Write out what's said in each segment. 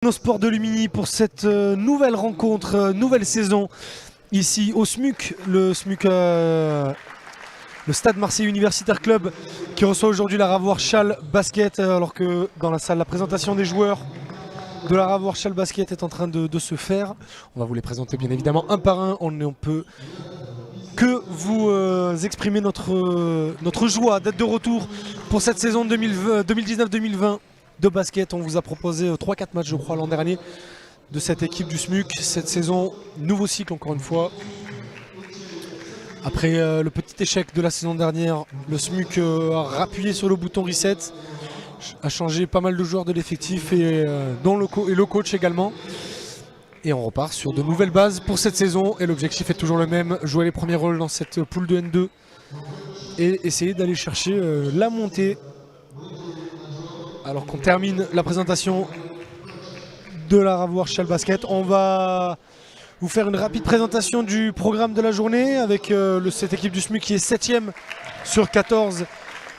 Nos sports de Lumini pour cette nouvelle rencontre, nouvelle saison ici au SMUC, le Stade Marseille Universitaire Club qui reçoit aujourd'hui la Ravoire Châle Basket, alors que dans la salle la présentation des joueurs de la Ravoire Châle Basket est en train de se faire. On va vous les présenter bien évidemment un par un. On peut que vous exprimer notre joie d'être de retour pour cette saison 2019-2020 de basket. On vous a proposé 3-4 matchs je crois l'an dernier de cette équipe du SMUC. Cette saison, nouveau cycle encore une fois. Après le petit échec de la saison dernière, le SMUC a rappuyé sur le bouton reset, a changé pas mal de joueurs de l'effectif dont le coach également. Et on repart sur de nouvelles bases pour cette saison. Et l'objectif est toujours le même, jouer les premiers rôles dans cette poule de N2 et essayer d'aller chercher la montée. Alors qu'on termine la présentation de la Ravoire Châle Basket, on va vous faire une rapide présentation du programme de la journée avec cette équipe du SMUC qui est 7ème sur 14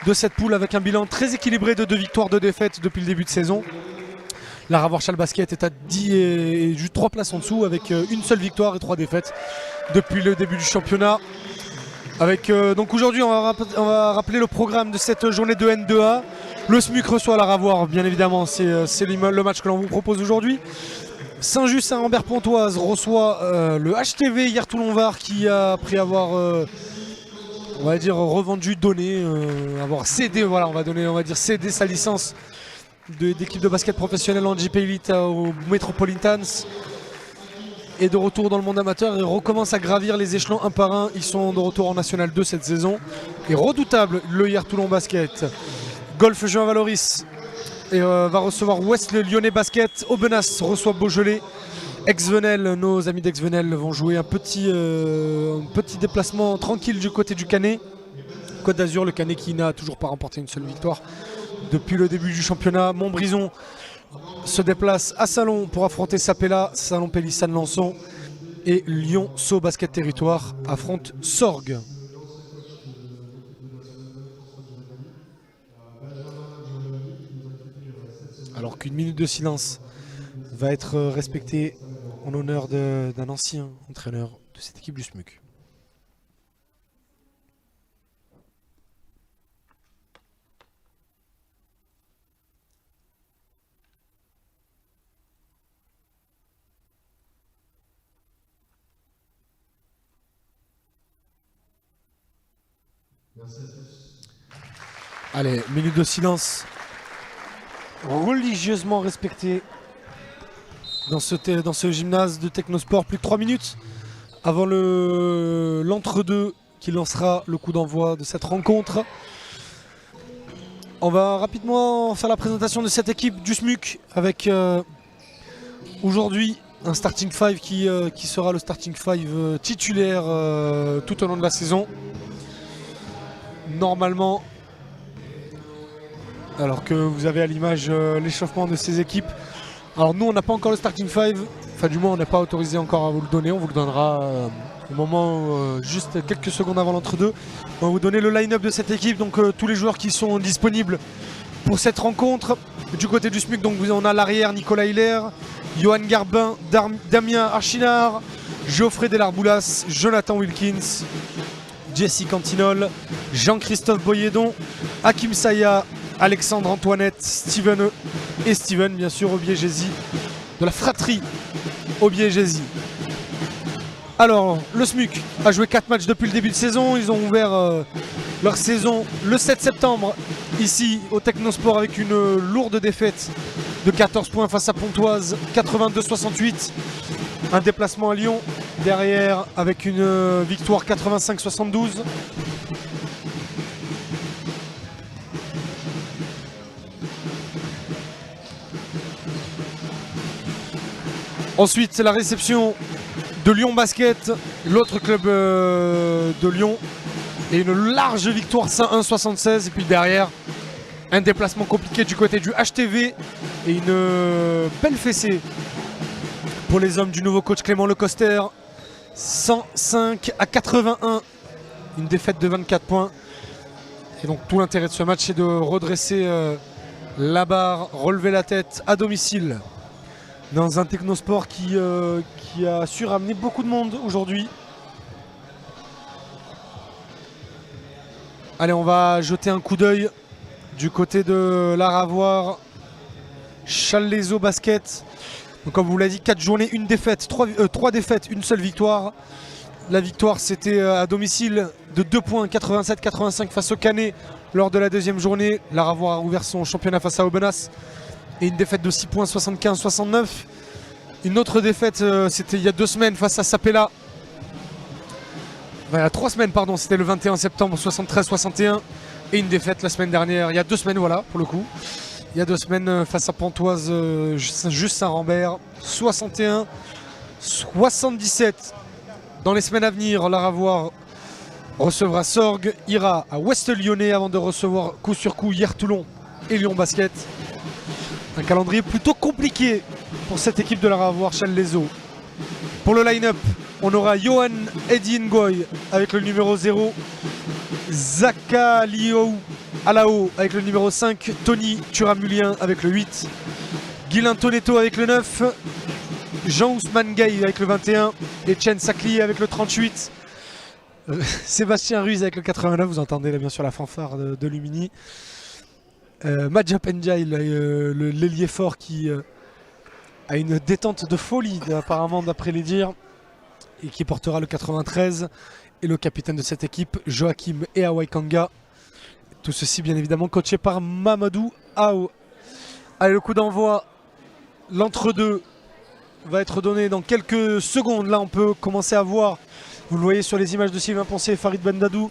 de cette poule avec un bilan très équilibré de 2 victoires, 2 défaites depuis le début de saison. La Ravoire Châle Basket est à 10 et juste 3 places en dessous avec une seule victoire et 3 défaites depuis le début du championnat. Donc aujourd'hui on va rappeler le programme de cette journée de N2A. Le SMUC reçoit la Ravoire, bien évidemment, c'est le match que l'on vous propose aujourd'hui. Saint-Just-Saint-Rambert-Pontoise reçoit le HTV Hier-Toulon-Var qui a, après avoir on va dire revendu, donné, avoir cédé, voilà, on va dire cédé sa licence d'équipe de basket professionnelle en JP Elite aux Metropolitans, et de retour dans le monde amateur et recommence à gravir les échelons un par un. Ils sont de retour en National 2 cette saison. Et redoutable, le Hier-Toulon Basket. Golf Juin Valoris va recevoir Ouest le Lyonnais Basket. Aubenas reçoit Beaujolais. Ex-Venelle, nos amis d'Ex-Venelle vont jouer un petit déplacement tranquille du côté du Canet. Côte d'Azur, le Canet qui n'a toujours pas remporté une seule victoire depuis le début du championnat. Montbrison se déplace à Salon pour affronter Sapella. Salon Pélissane Lançon. Et Lyon Sceaux Basket Territoire affronte Sorgue. Alors qu'une minute de silence va être respectée en honneur d'un ancien entraîneur de cette équipe du SMUC. Allez, minute de silence religieusement respectée dans ce gymnase de Technosport. Plus de 3 minutes avant l'entre-deux qui lancera le coup d'envoi de cette rencontre. On va rapidement faire la présentation de cette équipe du SMUC avec aujourd'hui un starting 5 qui sera le starting 5 titulaire tout au long de la saison. Normalement, alors que vous avez à l'image l'échauffement de ces équipes. Alors nous on n'a pas encore le starting 5, enfin du moins on n'est pas autorisé encore à vous le donner, on vous le donnera au moment juste quelques secondes avant l'entre-deux. On va vous donner le line-up de cette équipe, donc tous les joueurs qui sont disponibles pour cette rencontre. Du côté du SMUC, donc on a l'arrière Nicolas Hiller, Johan Garbin, Damien Archinard, Geoffrey Delarboulas, Jonathan Wilkins, Jesse Cantinol, Jean-Christophe Boyedon, Hakim Saya, Alexandre Antoinette, Steven bien sûr Obiegesi, de la fratrie Obiegesi. Alors le SMUC a joué 4 matchs depuis le début de saison. Ils ont ouvert leur saison le 7 septembre ici au Technosport avec une lourde défaite de 14 points face à Pontoise, 82-68. Un déplacement à Lyon derrière avec une victoire 85-72. Ensuite, c'est la réception de Lyon Basket, l'autre club de Lyon. Et une large victoire 101-76. Et puis derrière, un déplacement compliqué du côté du HTV. Et une belle fessée pour les hommes du nouveau coach Clément Lecoster. 105-81. Une défaite de 24 points. Et donc tout l'intérêt de ce match, c'est de redresser la barre, relever la tête à domicile dans un technosport qui a su ramener beaucoup de monde aujourd'hui. Allez, on va jeter un coup d'œil du côté de l'Aravoir. Challes-les-Eaux basket. Donc, comme vous l'avez dit, 4 journées, 1 défaite, 3 défaites, 1 seule victoire. La victoire, c'était à domicile de 2 points, 87-85 face au Canet lors de la deuxième journée. L'Aravoir a ouvert son championnat face à Aubenas. Et une défaite de 6 points, 75-69. Une autre défaite, c'était il y a 2 semaines face à Sapela. Il y a 3 semaines, pardon, c'était le 21 septembre, 73-61. Et une défaite la semaine dernière, il y a 2 semaines, voilà, pour le coup. Il y a 2 semaines face à Pontoise, juste Saint-Rambert, 61-77. Dans les semaines à venir, l'Aravoir recevra Sorgues, ira à Ouest-Lyonnais avant de recevoir coup sur coup hier Toulon et Lyon Basket. Un calendrier plutôt compliqué pour cette équipe de l'Aravoir Challes-les-Eaux. Pour le line-up, on aura Johan Eddy Ngoy avec le numéro 0, Zakaliou Alao avec le numéro 5, Tony Turamulien avec le 8, Guilain Toneto avec le 9, Jean-Ousmane Gay avec le 21, Etienne Sakli avec le 38, Sébastien Ruiz avec le 89, vous entendez là bien sûr la fanfare de Lumini, Madja Penjai, l'ailier fort qui a une détente de folie apparemment d'après les dires, et qui portera le 93, et le capitaine de cette équipe, Joachim Eawaikanga. Tout ceci bien évidemment coaché par Mamadou Ao. Allez, le coup d'envoi, l'entre-deux va être donné dans quelques secondes. Là on peut commencer à voir, vous le voyez sur les images de Sylvain Poncé et Farid Bendadou,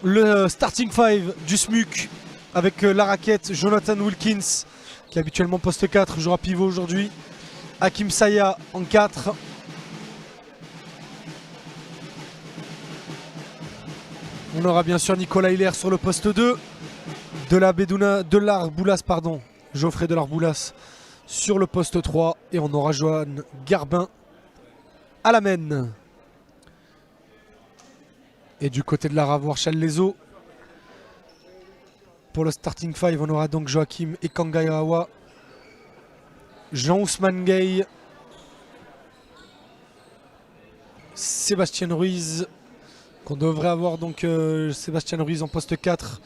le starting 5 du SMUC avec la raquette, Jonathan Wilkins qui est habituellement poste 4, jouera pivot aujourd'hui, Hakim Saya en 4, on aura bien sûr Nicolas Hiller sur le poste 2, Delarboulas, pardon, Geoffrey Delarboulas sur le poste 3, et on aura Johan Garbin à la main. Et du côté de l'Aravoir Challes-les-Eaux, pour le starting 5, on aura donc Joachim Ekangayawa, Jean-Ousmane Gay, Sébastien Ruiz, qu'on devrait avoir donc Sébastien Ruiz en poste 4,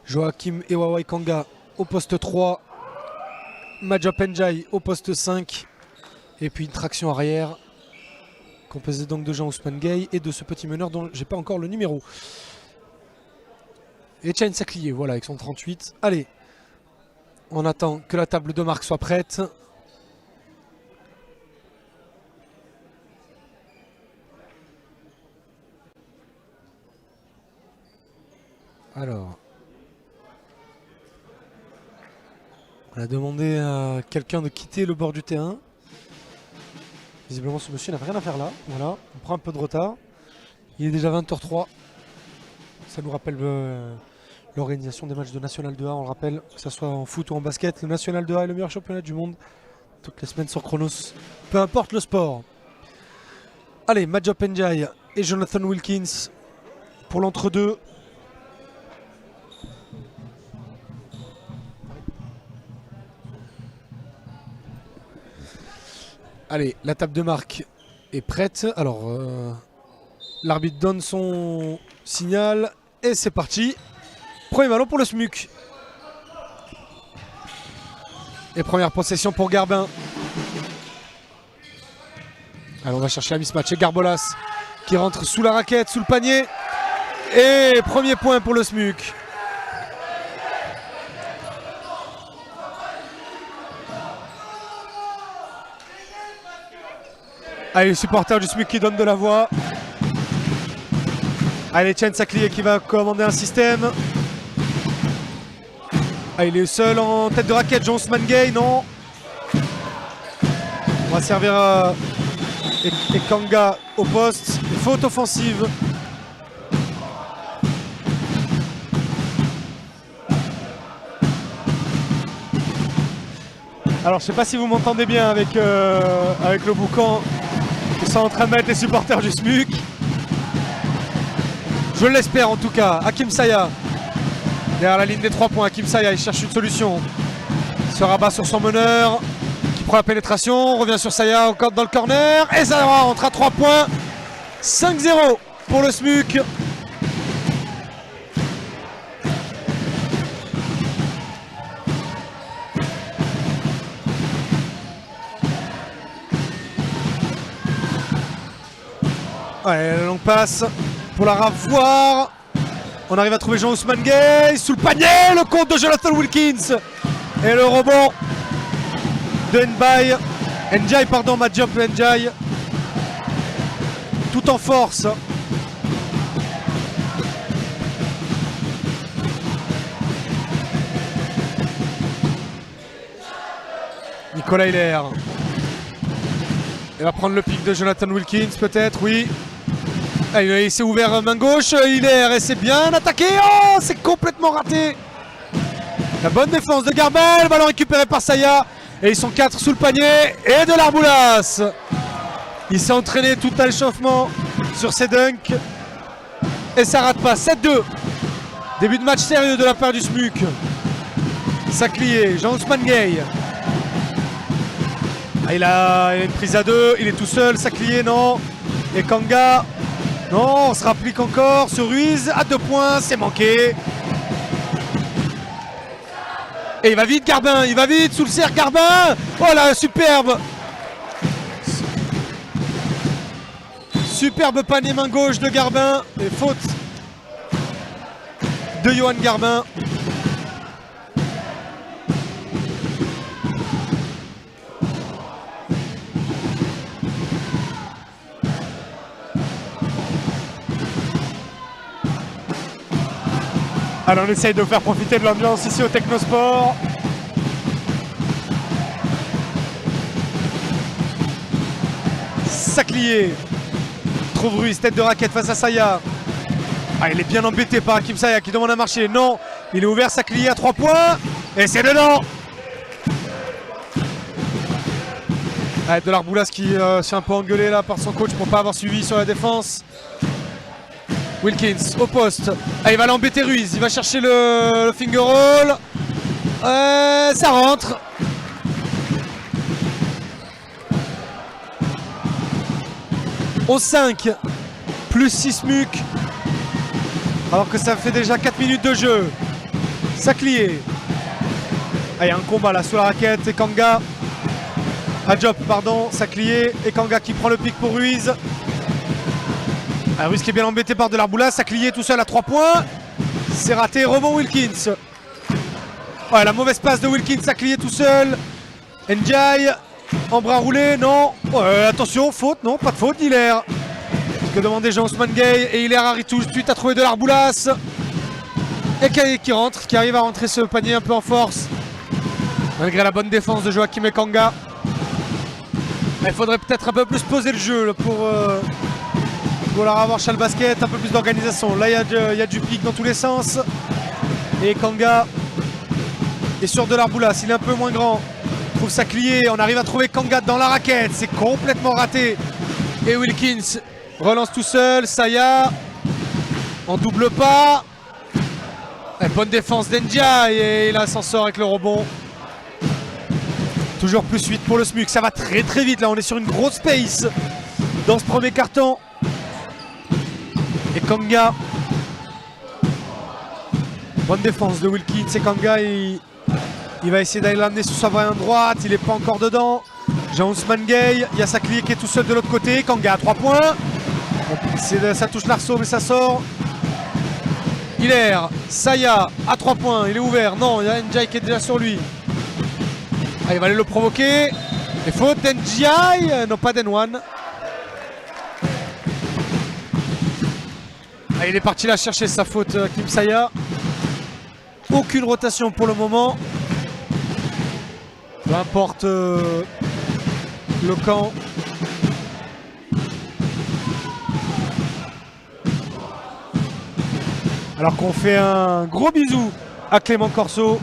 Joachim Ewawaikanga au poste 3, Madja Penjai au poste 5, et puis une traction arrière composée donc de Jean-Ousmane Gay et de ce petit meneur dont j'ai pas encore le numéro. Etienne Saklier, voilà, avec son 38. Allez, on attend que la table de marque soit prête. Alors, on a demandé à quelqu'un de quitter le bord du terrain. Visiblement, ce monsieur n'a rien à faire là. Voilà, on prend un peu de retard. Il est déjà 20h03. Ça nous rappelle l'organisation des matchs de National 2A. On le rappelle, que ce soit en foot ou en basket, le National 2A est le meilleur championnat du monde. Toutes les semaines sur Chronos, peu importe le sport. Allez, Madja Penjai et Jonathan Wilkins pour l'entre-deux. Allez, la table de marque est prête. Alors, l'arbitre donne son signal et c'est parti. Premier ballon pour le SMUC. Et première possession pour Garbin. Alors on va chercher la mismatch et Garbolas qui rentre sous la raquette, sous le panier. Et premier point pour le SMUC. Allez, les supporters du SMUC qui donnent de la voix. Allez, Etienne Saklier qui va commander un système. Ah, il est seul en tête de raquette, Jean-Ousmane Gay, non. On va servir Ekanga au poste. Faute offensive. Alors je sais pas si vous m'entendez bien avec le boucan qui sont en train de mettre les supporters du SMUC. Je l'espère en tout cas. Hakim Saya derrière la ligne des 3 points. Hakim Saya, il cherche une solution. Il se rabat sur son meneur qui prend prend la pénétration, on revient sur Saya encore dans le corner. Et ça rentre à 3 points. 5-0 pour le SMUC. Ouais, la longue passe pour la ravoir. On arrive à trouver Jean-Ousmane Gay sous le panier. Le compte de Jonathan Wilkins. Et le rebond de Ndiaye, pardon, Madiop Ndiaye. Tout en force. Nicolas Hilaire. Il va prendre le pic de Jonathan Wilkins peut-être, oui. Ah, il s'est ouvert main gauche, Hilaire, et c'est bien attaqué. Oh, c'est complètement raté. La bonne défense de Garbin, le ballon récupéré par Saya. Et ils sont 4 sous le panier. Et de l'Arboulas. Il s'est entraîné tout à l'échauffement sur ses dunks. Et ça rate pas. 7-2. Début de match sérieux de la part du SMUC. Saclier, Jean-Ousmane Gay. Ah, il a une prise à 2. Il est tout seul. Saclier, non. Et Kanga. Non, on se rapplique encore sur Ruiz. À 2 points. C'est manqué. Et il va vite Garbin, il va vite sous le cercle Garbin. Oh là, superbe. Superbe panier main gauche de Garbin. Et faute de Johan Garbin. Alors on essaye de faire profiter de l'ambiance ici au Technosport. Saclier trouve Ruiz, tête de raquette face à Saya. Ah, il est bien embêté par Hakim Saya qui demande à marcher. Non, il est ouvert, Saclier à 3 points. Et c'est dedans. Ah, de l'Arboulas qui s'est un peu engueulé là par son coach pour pas avoir suivi sur la défense. Wilkins au poste. Ah, il va l'embêter Ruiz. Il va chercher le finger roll. Ça rentre. Au 5. Plus 6 SMUC. Alors que ça fait déjà 4 minutes de jeu. Saclier. Ah, il y a un combat là sous la raquette. Et Kanga. Diop, pardon. Saclier. Et Kanga qui prend le pic pour Ruiz. Ruiz qui est bien embêté par de l'Arboulas. Saclier tout seul à 3 points. C'est raté. Rebond Wilkins. Ouais, la mauvaise passe de Wilkins. Saclier tout seul. Ndiaye. En bras roulé. Non. Attention. Faute. Non, pas de faute. Hilaire. Que demandait Jean-Ousmane Gay. Et Hilaire arrive tout de suite à trouver de l'Arboulas. Et qui rentre. Qui arrive à rentrer ce panier un peu en force. Malgré la bonne défense de Joachim Ekanga. Il faudrait peut-être un peu plus poser le jeu là, pour leur avoir chez le basket, un peu plus d'organisation. Là, il y a du pic dans tous les sens. Et Kanga est sur de l'Arboulas. Il est un peu moins grand. Il trouve Saclier. On arrive à trouver Kanga dans la raquette. C'est complètement raté. Et Wilkins relance tout seul. Saya en double pas. Et bonne défense d'Ndiaye. Et là, s'en sort avec le rebond. Toujours plus 8 pour le SMUC. Ça va très très vite. Là, on est sur une grosse pace dans ce premier carton. Et Kanga. Bonne défense de Wilkins. Et Kanga, il va essayer d'aller l'amener sur sa main droite. Il n'est pas encore dedans. Jean-Ousmane Gay. Il y a Saclier qui est tout seul de l'autre côté. Kanga à 3 points. Ça touche l'arceau, mais ça sort. Hilaire. Saya à 3 points. Il est ouvert. Non, il y a Ndiaye qui est déjà sur lui. Ah, il va aller le provoquer. Et faute d'Ndiaye. Non, pas d'N1. Ah, il est parti là chercher sa faute, Kim Saya. Aucune rotation pour le moment. Peu importe le camp. Alors qu'on fait un gros bisou à Clément Corso.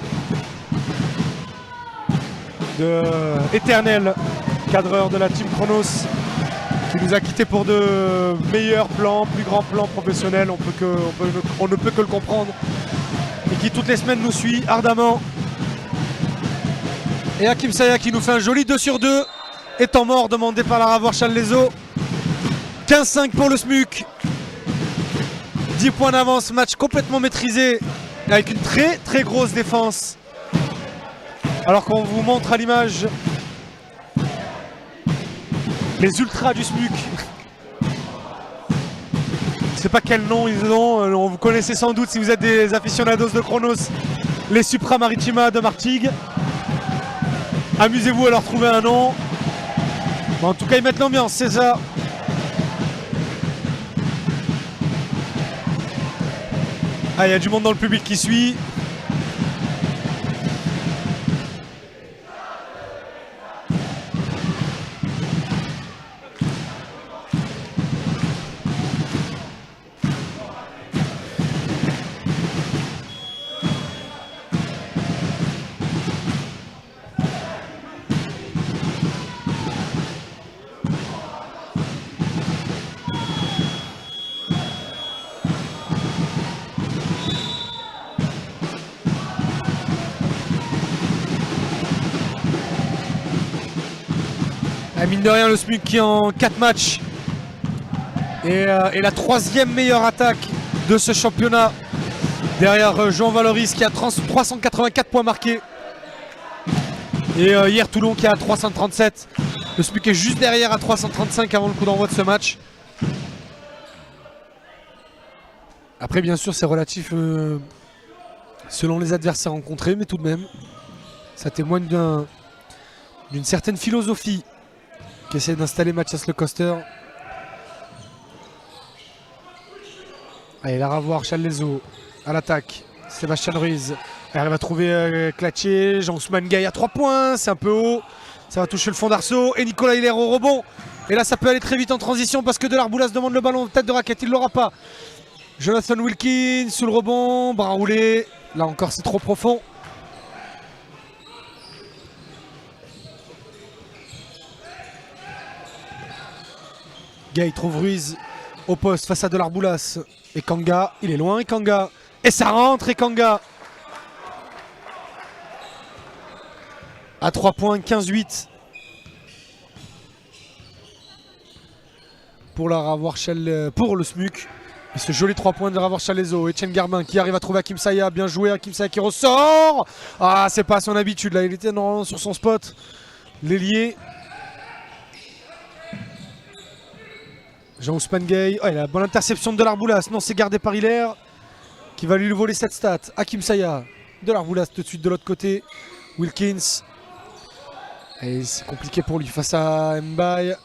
Éternel cadreur de la Team Chronos, qui nous a quittés pour de meilleurs plans, plus grands plans professionnels, on ne peut que le comprendre, et qui toutes les semaines nous suit ardemment. Et Hakim Saya qui nous fait un joli 2 sur 2. Et temps mort demandé par la Ravoir Challes-les-Eaux. 15-5 pour le SMUC. 10 points d'avance, match complètement maîtrisé. Avec une très très grosse défense. Alors qu'on vous montre à l'image les ultras du SMUC. Je sais pas quel nom ils ont, vous connaissez sans doute si vous êtes des aficionados de Chronos, les Supra Maritima de Martigues. Amusez-vous à leur trouver un nom. Bon, en tout cas, ils mettent l'ambiance, c'est ça. Ah, il y a du monde dans le public qui suit. Mine de rien, le SMUC qui en 4 matchs est la 3e meilleure attaque de ce championnat. Derrière Jean Valoris qui a 384 points marqués. Et hier Toulon qui a 337. Le SMUC est juste derrière à 335 avant le coup d'envoi de ce match. Après bien sûr c'est relatif selon les adversaires rencontrés, mais tout de même ça témoigne d'une certaine philosophie qui essaie d'installer Mathias Lecoster. Allez, la Ravoir Challes-les-Eaux à l'attaque. Sébastien Ruiz. Elle arrive à trouver Clattier. Jean-Ousmane Gay à 3 points. C'est un peu haut. Ça va toucher le fond d'arceau. Et Nicolas Hiller au rebond. Et là, ça peut aller très vite en transition parce que Delarboulas demande le ballon. Tête de raquette, il ne l'aura pas. Jonathan Wilkins sous le rebond. Bras roulé. Là encore, c'est trop profond. Gay trouve Ruiz au poste face à Delarboulas. Et Kanga, il est loin, et Kanga. Et ça rentre, et Kanga. À 3 points, 15-8. Pour la Ravoir pour le SMUC. Et ce joli 3 points de la Ravoir Challes-les-Eaux. Etienne Garbin qui arrive à trouver Hakim Saya. Bien joué, Hakim Saya qui ressort. Ah, c'est pas à son habitude là. Il était normalement sur son spot. L'ailier. Jean-Ousmane Gay. Oh, il a la bonne interception de Delarboulas. Non, c'est gardé par Hiller qui va lui voler cette stat. Hakim Saya. Delarboulas tout de suite de l'autre côté. Wilkins. Et c'est compliqué pour lui face à Mbaye.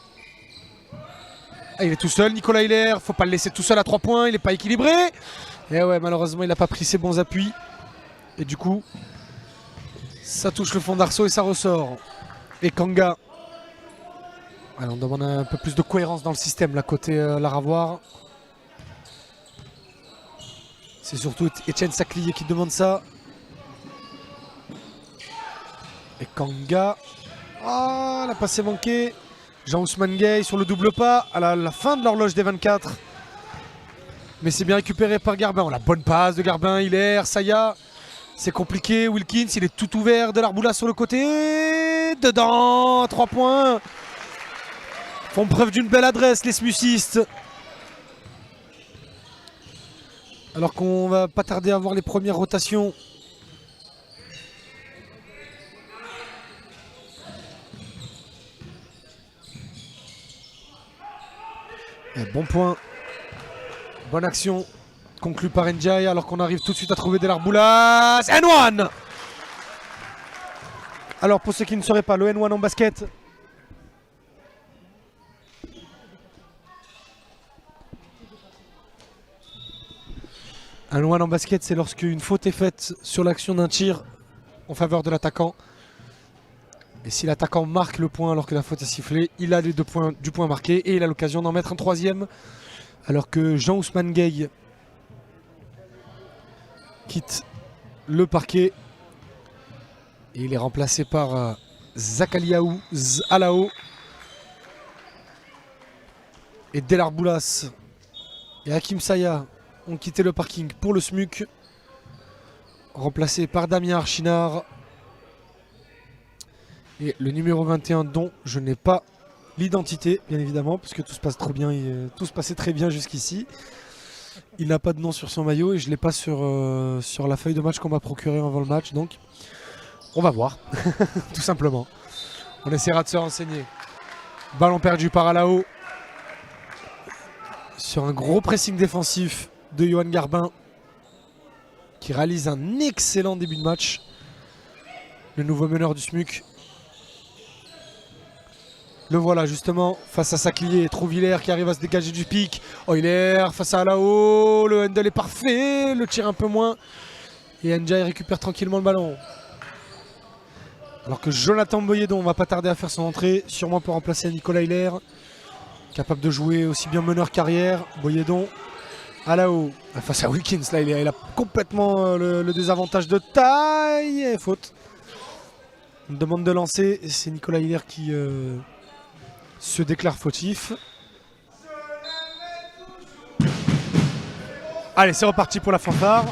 Ah, il est tout seul, Nicolas Hiller. Faut pas le laisser tout seul à 3 points. Il n'est pas équilibré. Et ouais, malheureusement, il n'a pas pris ses bons appuis. Et du coup, ça touche le fond d'arceau et ça ressort. Et Kanga. Alors, on demande un peu plus de cohérence dans le système, là, côté la Ravoir. C'est surtout Etienne Saclier qui demande ça. Et Kanga. Ah, la passe est manquée. Jean-Ousmane Gay sur le double pas à la fin de l'horloge des 24. Mais c'est bien récupéré par Garbin. Oh, la bonne passe de Garbin, Hiller, Saya. C'est compliqué. Wilkins, il est tout ouvert. Delarboulas sur le côté. Dedans, 3 points. Font preuve d'une belle adresse, les smucistes. Alors qu'on va pas tarder à voir les premières rotations. Et bon point. Bonne action. Conclue par Ndiaye alors qu'on arrive tout de suite à trouver Delarboulas. N1. Alors pour ceux qui ne sauraient pas, le N1 en basket. Un N1 en basket, c'est lorsqu'une faute est faite sur l'action d'un tir en faveur de l'attaquant. Et si l'attaquant marque le point alors que la faute est sifflée, il a les 2 points du point marqué et il a l'occasion d'en mettre un 3e. Alors que Jean-Ousmane Gay quitte le parquet. Et il est remplacé par Zakaliaou Alao. Et Delarboulas et Hakim Saya ont quitté le parking pour le SMUC. Remplacé par Damien Archinard. Et le numéro 21 dont je n'ai pas l'identité, bien évidemment, parce que tout se passe trop bien, tout se passait très bien jusqu'ici. Il n'a pas de nom sur son maillot et je ne l'ai pas sur la feuille de match qu'on m'a procuré avant le match. Donc on va voir, tout simplement. On essaiera de se renseigner. Ballon perdu par Alao. Sur un gros pressing défensif de Johan Garbin, qui réalise un excellent début de match. Le nouveau meneur du SMUC. Le voilà justement face à Saclier. Trouvillère qui arrive à se dégager du pic. Euler face à Alao. Le handle est parfait. Le tir un peu moins. Et Njai récupère tranquillement le ballon. Alors que Jonathan Boyedon va pas tarder à faire son entrée. Sûrement pour remplacer Nicolas Euler. Capable de jouer aussi bien meneur qu'arrière. Boyedon. Alao. Face à Wilkins. Là il a complètement le désavantage de taille. Et faute. Une demande de lancer. C'est Nicolas Euler qui se déclare fautif. Allez, c'est reparti pour la fanfare.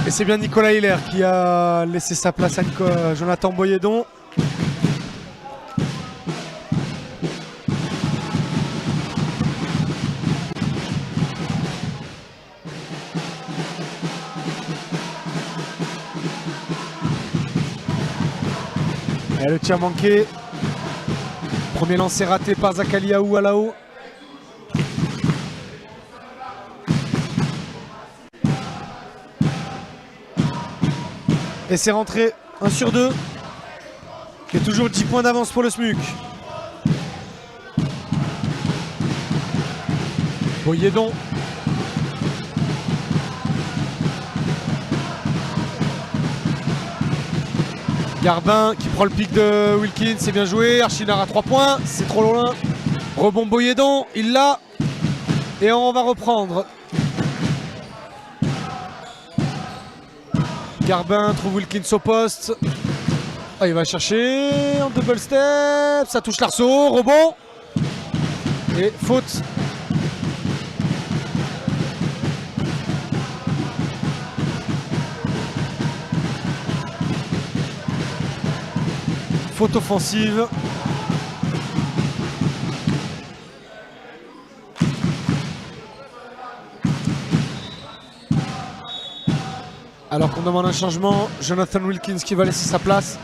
Et c'est bien Nicolas Euler qui a laissé sa place à Jonathan Boyedon. Et le tir manqué. Premier lancer raté par Zakaliaou Alao. Et c'est rentré 1 sur 2. Il y a toujours 10 points d'avance pour le SMUC. Boyedon. Garbin qui prend le pic de Wilkins, c'est bien joué. Archinard à 3 points, c'est trop loin. Rebond Boyedon, il l'a. Et on va reprendre. Garbin trouve Wilkins au poste. Ah, il va chercher en double step. Ça touche l'arceau, rebond. Et faute. Faute offensive. Alors qu'on demande un changement, Jonathan Wilkins qui va laisser sa place.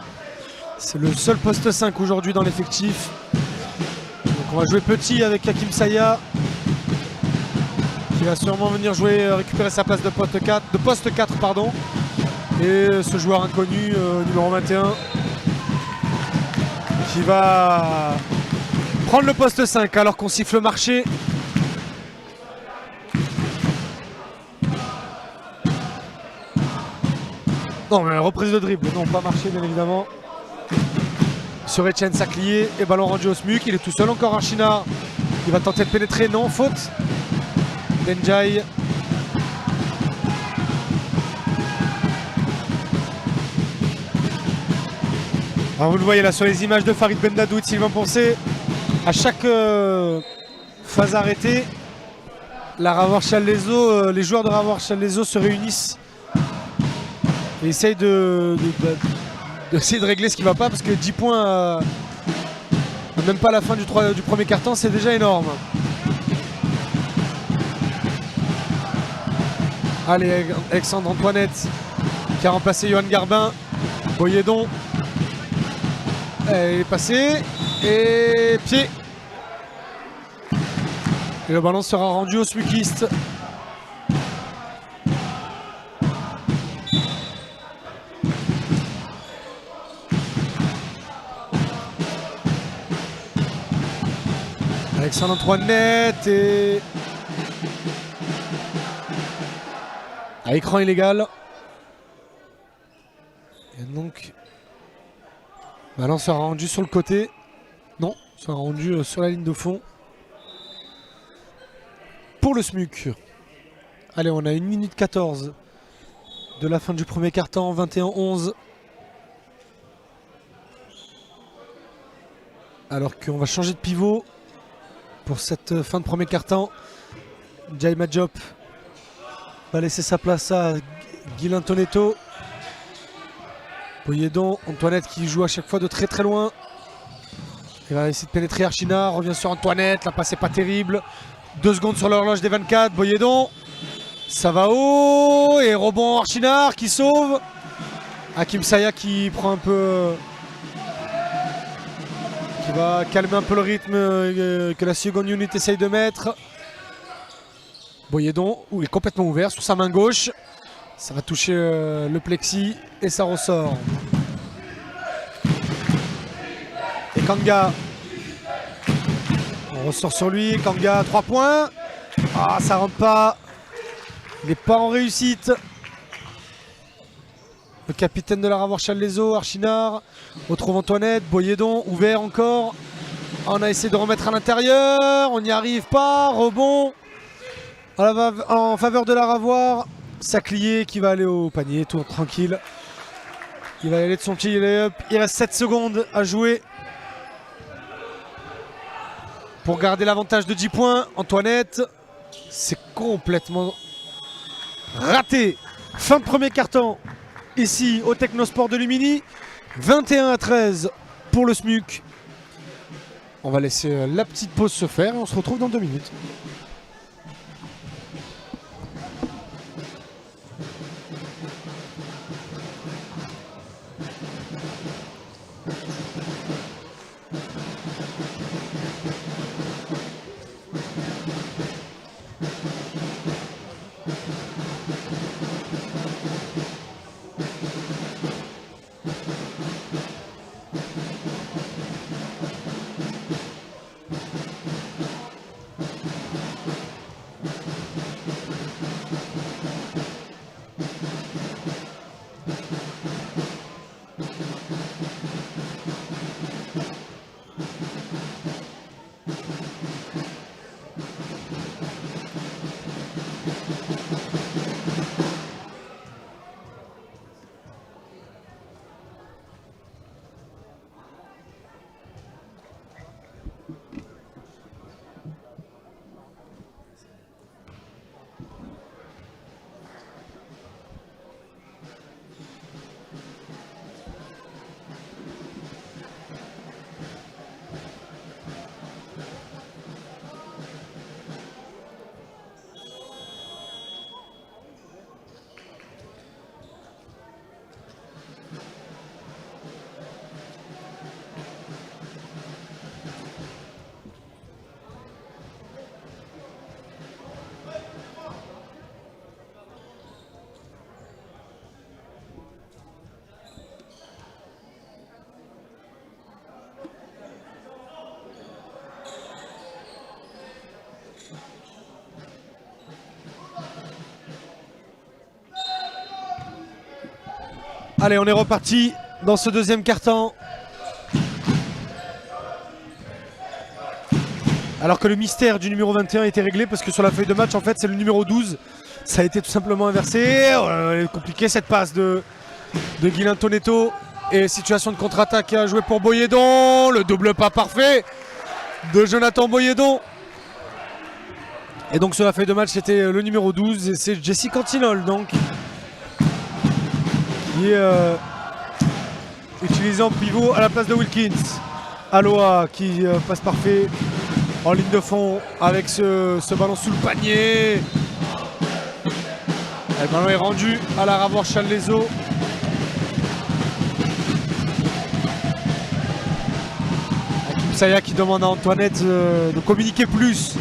C'est le seul poste 5 aujourd'hui dans l'effectif. Donc on va jouer petit avec Hakim Saya, qui va sûrement venir jouer, récupérer sa place de poste 4 pardon. Et ce joueur inconnu, numéro 21, qui va prendre le poste 5 alors qu'on siffle le marché. Non mais reprise de dribble, non pas marché bien évidemment. Sur Etienne Saclier et ballon rendu au SMUC, il est tout seul encore Archinard. Il va tenter de pénétrer, non, faute. Denjai. Alors vous le voyez là sur les images de Farid Bendadou et de Sylvain Poncé, à chaque phase arrêtée, la Ravor Challezo, les joueurs de Ravor Challezo se réunissent et essayent d'essayer de régler ce qui ne va pas, parce que 10 points même pas à la fin du premier quart-temps, c'est déjà énorme. Allez, Alexandre Antoinette qui a remplacé Johan Garbin. Boyedon. Il est passé. Et pied. Et le ballon sera rendu au SMUCiste. Alexandre Antoinette et... à écran illégal. Et donc... ballon sera rendu sur le côté. Non, sera rendu sur la ligne de fond. Pour le SMUC. Allez, on a 1 minute 14 de la fin du premier quart-temps, 21-11. Alors qu'on va changer de pivot pour cette fin de premier quart-temps. Jaima Diop va laisser sa place à Guilain Toneto Boyedon, Antoinette qui joue à chaque fois de très très loin. Il va essayer de pénétrer Archinard, revient sur Antoinette, la passe n'est pas terrible. 2 secondes sur l'horloge des 24, Boyedon. Ça va haut et rebond Archinard qui sauve. Hakim Saya qui prend un peu... qui va calmer un peu le rythme que la seconde unit essaye de mettre. Boyedon, où il est complètement ouvert sur sa main gauche. Ça va toucher le plexi et ça ressort. Et Kanga. On ressort sur lui. Kanga, 3 points. Ah, ça rentre pas. Il n'est pas en réussite. Le capitaine de la Ravoir Challezo, Archinard, retrouve Antoinette, Boyedon, ouvert encore. On a essayé de remettre à l'intérieur, on n'y arrive pas, rebond. En faveur de la Ravoir, Saclier qui va aller au panier, tout tranquille. Il va aller de son petit lay-up. Il reste 7 secondes à jouer pour garder l'avantage de 10 points. Antoinette, c'est complètement raté. Fin de premier quart-temps. Ici au Technosport de Lumini, 21-13 pour le SMUC. On va laisser la petite pause se faire et on se retrouve dans 2 minutes. Allez, on est reparti dans ce deuxième quart-temps. Alors que le mystère du numéro 21 a été réglé parce que sur la feuille de match, en fait, c'est le numéro 12. Ça a été tout simplement inversé. Elle est compliquée cette passe de Guilain Tonetto. Et situation de contre-attaque à jouer pour Boyedon. Le double pas parfait de Jonathan Boyedon. Et donc sur la feuille de match, c'était le numéro 12. Et c'est Jesse Cantinol donc. Qui est utilisé en pivot à la place de Wilkins. Aloha qui passe parfait en ligne de fond avec ce ballon sous le panier. Le ballon est rendu à la Ravoir Challezo. Hakim Saya qui demande à Antoinette de communiquer plus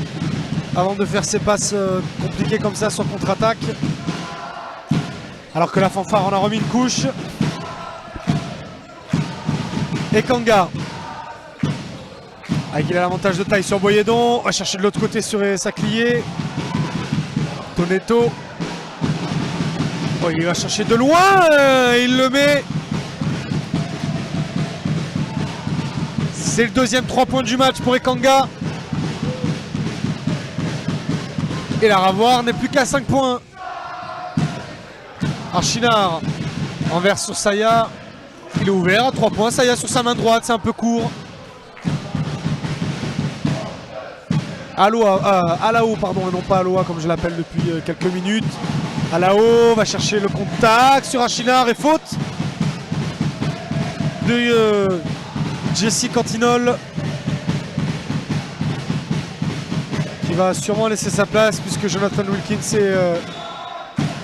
avant de faire ses passes compliquées comme ça sur contre-attaque. Alors que la fanfare en a remis une couche. Et Kanga. Avec il a l'avantage de taille sur Boyedon. On va chercher de l'autre côté sur Saclier. Tonetto. Oh, il va chercher de loin. Il le met. C'est le deuxième 3 points du match pour Ekanga. Et la Ravoir n'est plus qu'à 5 points. Archinard envers sur Saya. Il est ouvert à 3 points. Saya sur sa main droite, c'est un peu court. Alao, pardon, et non pas Aloha comme je l'appelle depuis quelques minutes. Alao va chercher le contact sur Archinard et faute. de Jesse Cantinol, qui va sûrement laisser sa place puisque Jonathan Wilkins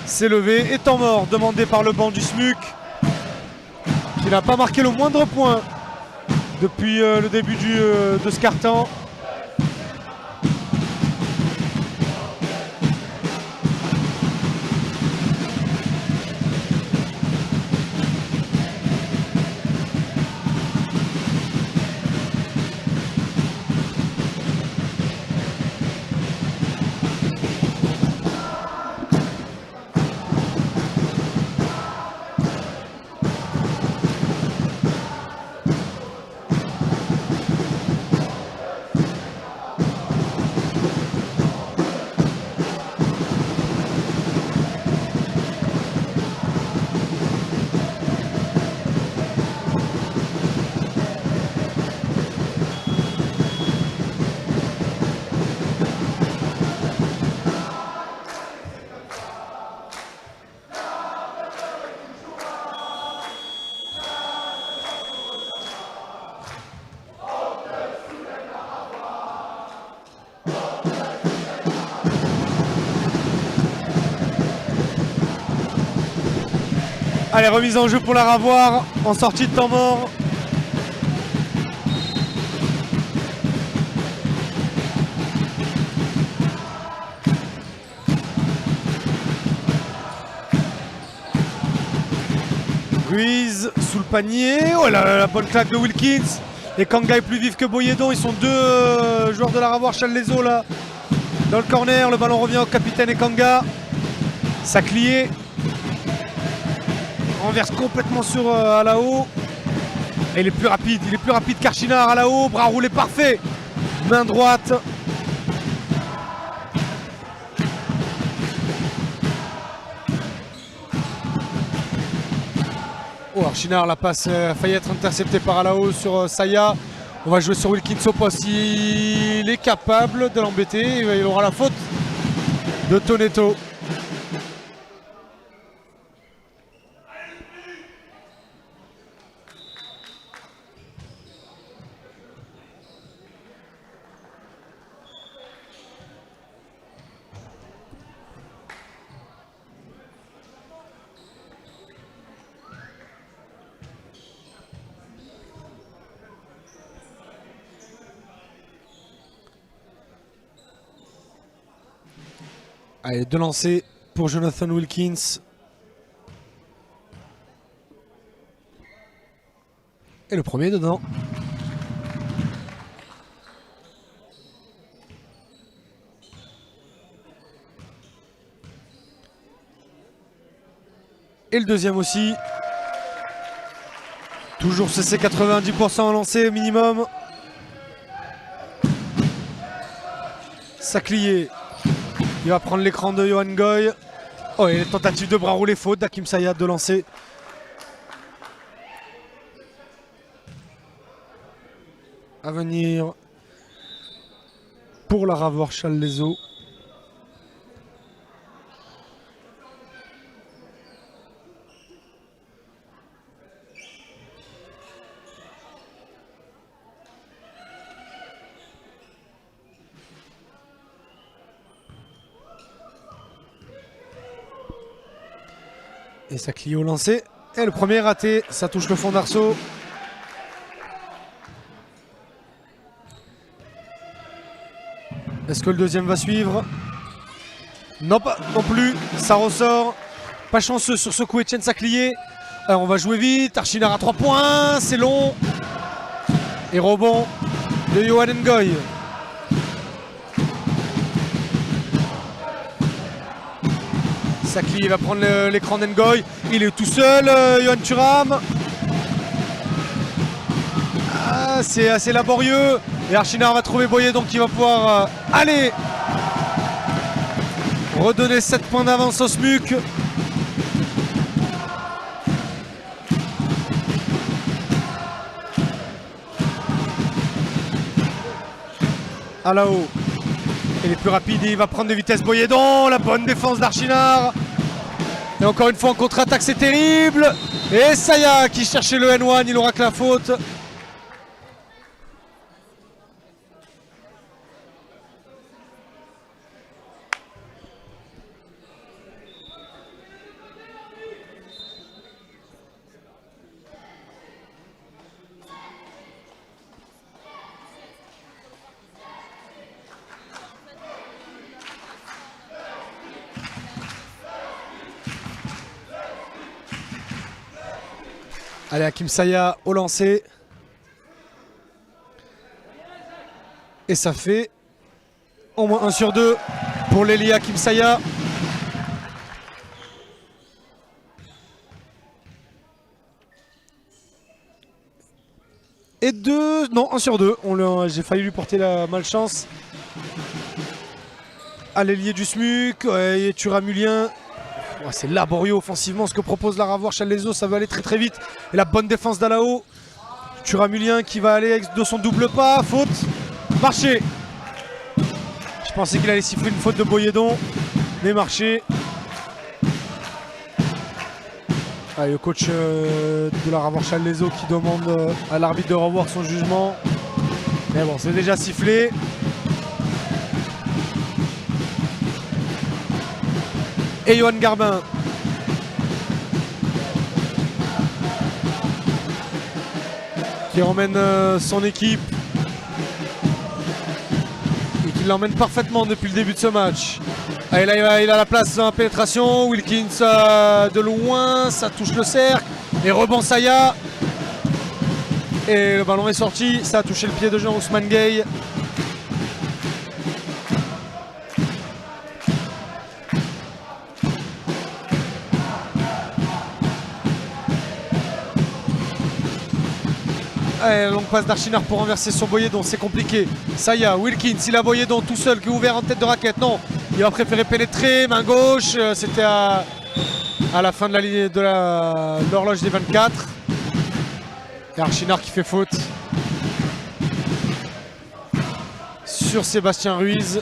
s'est levé. Et temps mort demandé par le banc du SMUC, qui n'a pas marqué le moindre point depuis le début de ce quart-temps. Allez, remise en jeu pour la Ravoir en sortie de temps mort. Ruiz sous le panier. Oh là là, la bonne claque de Wilkins. Et Kanga est plus vif que Boyedon. Ils sont deux joueurs de la Ravoir, Challes-les-Eaux là. Dans le corner, le ballon revient au capitaine et Kanga. Saclier renverse complètement sur Alao. Et il est plus rapide qu'Archinard. Alao, bras roulé parfait. Main droite. Oh, Archinard, la passe a failli être interceptée par Alao sur Saya. On va jouer sur Wilkins au poste. Il est capable de l'embêter. Il aura la faute de Toneto. Allez, deux lancers pour Jonathan Wilkins. Et le premier dedans. Et le deuxième aussi. Toujours CC 90% lancé au minimum. Saclier. Il va prendre l'écran de Johan Goy. Oh, et tentative de bras roulé faute d'Hakim Sayad de lancer. À venir pour la Ravoir Challes-les-Eaux. Et ça Clio lancé. Et le premier raté, ça touche le fond d'arceau. Est-ce que le deuxième va suivre? Non, pas non plus. Ça ressort. Pas chanceux sur ce coup, Etienne Saclier. Alors on va jouer vite. Archinard à 3 points. C'est long. Et rebond de Johan Ngoy. Saclier va prendre l'écran d'Ngoy. Il est tout seul, Johan Thuram. Ah, c'est assez laborieux. Et Archinard va trouver Boyer, donc il va pouvoir aller redonner 7 points d'avance au SMUC. Alao. Il est plus rapide et il va prendre de vitesse Boyedon. La bonne défense d'Archinard. Et encore une fois en contre-attaque, c'est terrible. Et Saya qui cherchait le N1, il aura que la faute. Allez, Hakim Saya au lancer. Et ça fait au moins 1 sur 2 pour l'ailier Hakim Saya. Et 2, non, 1 sur 2. J'ai failli lui porter la malchance. À l'ailier du SMUC, et Turamulien. Ouais, c'est laborieux offensivement ce que propose la Ravoir Chalaiso, ça va aller très très vite. Et la bonne défense d'Alao. Turamulien qui va aller de son double pas, faute, marché. Je pensais qu'il allait siffler une faute de Boyedon, mais marché. Ah, le coach de la Ravoir Chalaiso qui demande à l'arbitre de revoir son jugement. Mais bon, c'est déjà sifflé. Et Johan Garbin. Qui emmène son équipe. Et qui l'emmène parfaitement depuis le début de ce match. Allez, là, il a la place dans la pénétration. Wilkins de loin, ça touche le cercle. Et rebond Saya. Et le ballon est sorti. Ça a touché le pied de Jean-Ousmane Gueye. Allez, longue passe d'Archinard pour renverser sur Boyedon, c'est compliqué. Saya, Wilkins, il a Boyedon tout seul qui est ouvert en tête de raquette. Non, il va préférer pénétrer, main gauche. C'était à la fin de la ligne de l'horloge des 24. Et Archinard qui fait faute sur Sébastien Ruiz.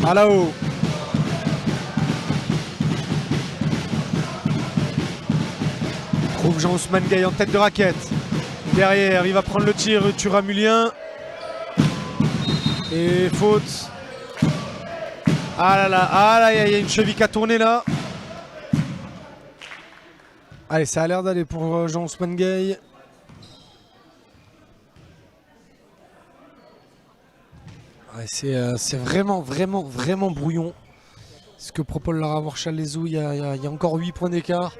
Alao. Trouve Jean-Ousmane Gueye en tête de raquette. Derrière, il va prendre le tir, Turamulien. Et faute. Ah là, il y a une cheville qui a tourné là. Allez, ça a l'air d'aller pour Jean-Ousmane Gueye. Ouais, c'est vraiment brouillon. Ce que propose la Ravoir Chalaiso, il y a encore 8 points d'écart.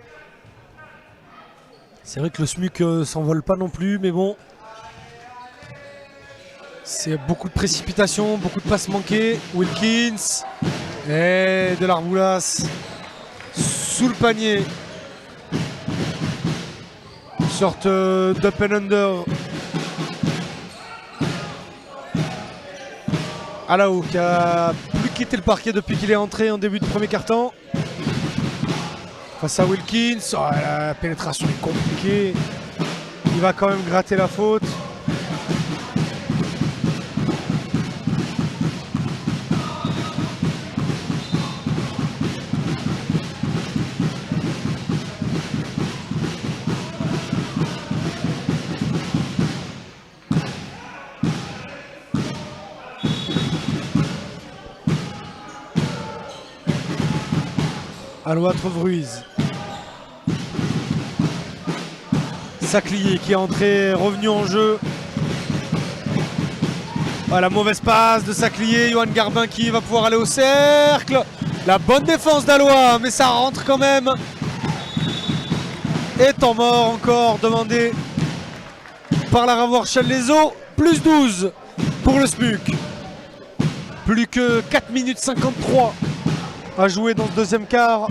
C'est vrai que le SMUC s'envole pas non plus, mais bon. C'est beaucoup de précipitation, beaucoup de passes manquées. Wilkins et de l'Arboulas sous le panier. Une sorte d'up and under. Alao qui a plus quitté le parquet depuis qu'il est entré en début de premier quart-temps. Face à Wilkins, oh, la pénétration est compliquée. Il va quand même gratter la faute. Alois trouve Ruiz. Saclier qui est entré, revenu en jeu. Voilà, mauvaise passe de Saclier. Johan Garbin qui va pouvoir aller au cercle. La bonne défense d'Alois, mais ça rentre quand même. Et temps mort encore demandé par la Ravoir Chalaiso. Plus 12 pour le SMUC. Plus que 4 minutes 53 à jouer dans ce deuxième quart.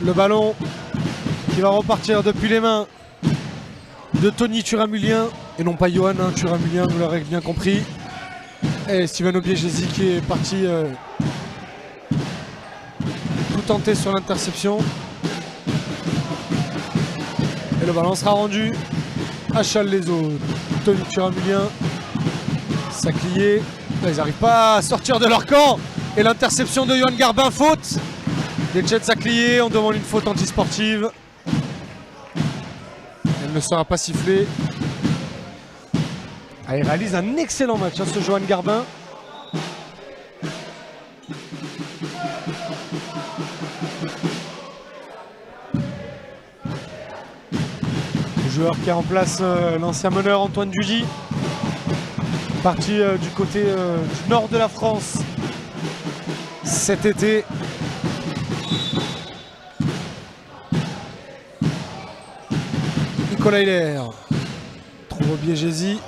Le ballon qui va repartir depuis les mains de Tony Turamulien et non pas Johan Turamulien, vous l'aurez bien compris. Et Steven Obiegesi qui est parti tout tenter sur l'interception. Et le ballon sera rendu à Challes-les-Eaux. Tony Turamulien, Saclier. Là, ils n'arrivent pas à sortir de leur camp. Et l'interception de Johan Garbin, faute. Les Jets Saclier, on demande une faute antisportive. Elle ne sera pas sifflée. Ah, il réalise un excellent match, ce Johan Garbin. Le joueur qui remplace l'ancien meneur Antoine Dugy. Parti du côté du nord de la France cet été. Nicolas Hiller trouve Obiegesi.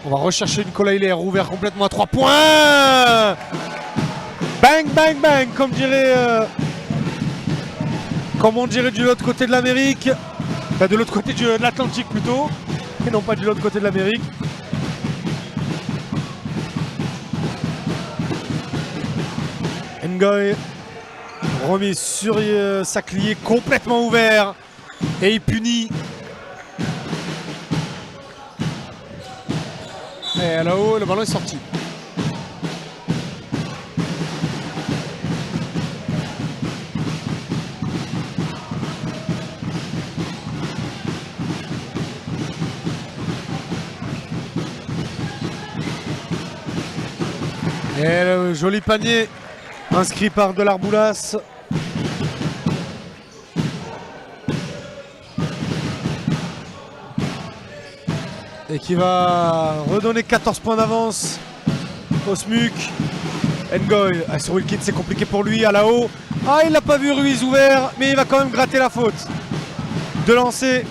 On va rechercher Nicolas Hiller ouvert complètement à 3 points. Bang, bang, bang, comme on dirait de l'autre côté de l'Amérique. Enfin, de l'autre côté de l'Atlantique plutôt. Et non pas de l'autre côté de l'Amérique. Ngoy remis sur Saclier complètement ouvert. Et il punit. Et là-haut, le ballon est sorti. Et le joli panier inscrit par Delarboulas. Et qui va redonner 14 points d'avance au SMUC. Ngoy, sur Wilkins c'est compliqué pour lui, à la haut. Ah, il n'a pas vu Ruiz ouvert, mais il va quand même gratter la faute. De lancer.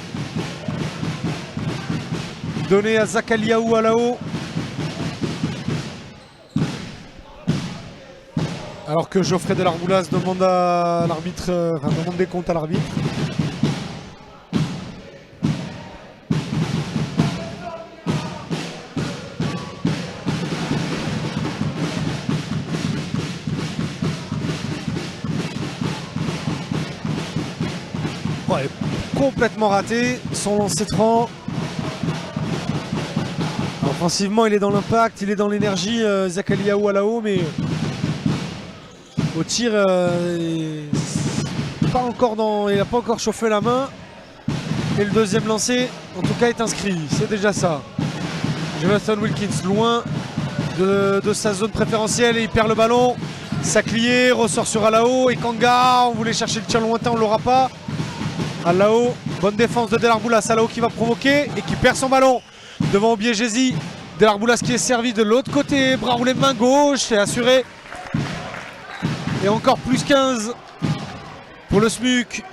Donné à Zakaliaou à la haut. Alors que Geoffrey Delarboulas demande à l'arbitre, demande des comptes à l'arbitre. Ouais, complètement raté, son lancer franc. Offensivement, il est dans l'impact, il est dans l'énergie, Zakaliaou à la haut, mais au tir, il n'a pas encore chauffé la main. Et le deuxième lancé, en tout cas, est inscrit. C'est déjà ça. Jonathan Wilkins, loin de sa zone préférentielle et il perd le ballon. Saclier ressort sur Alao et Kanga. On voulait chercher le tir lointain, on ne l'aura pas. Alao, bonne défense de Delarboulas. Alao qui va provoquer et qui perd son ballon devant Obiegesi. Delarboulas qui est servi de l'autre côté. Bras roulé main gauche, c'est assuré. Et encore plus 15 pour le SMUC.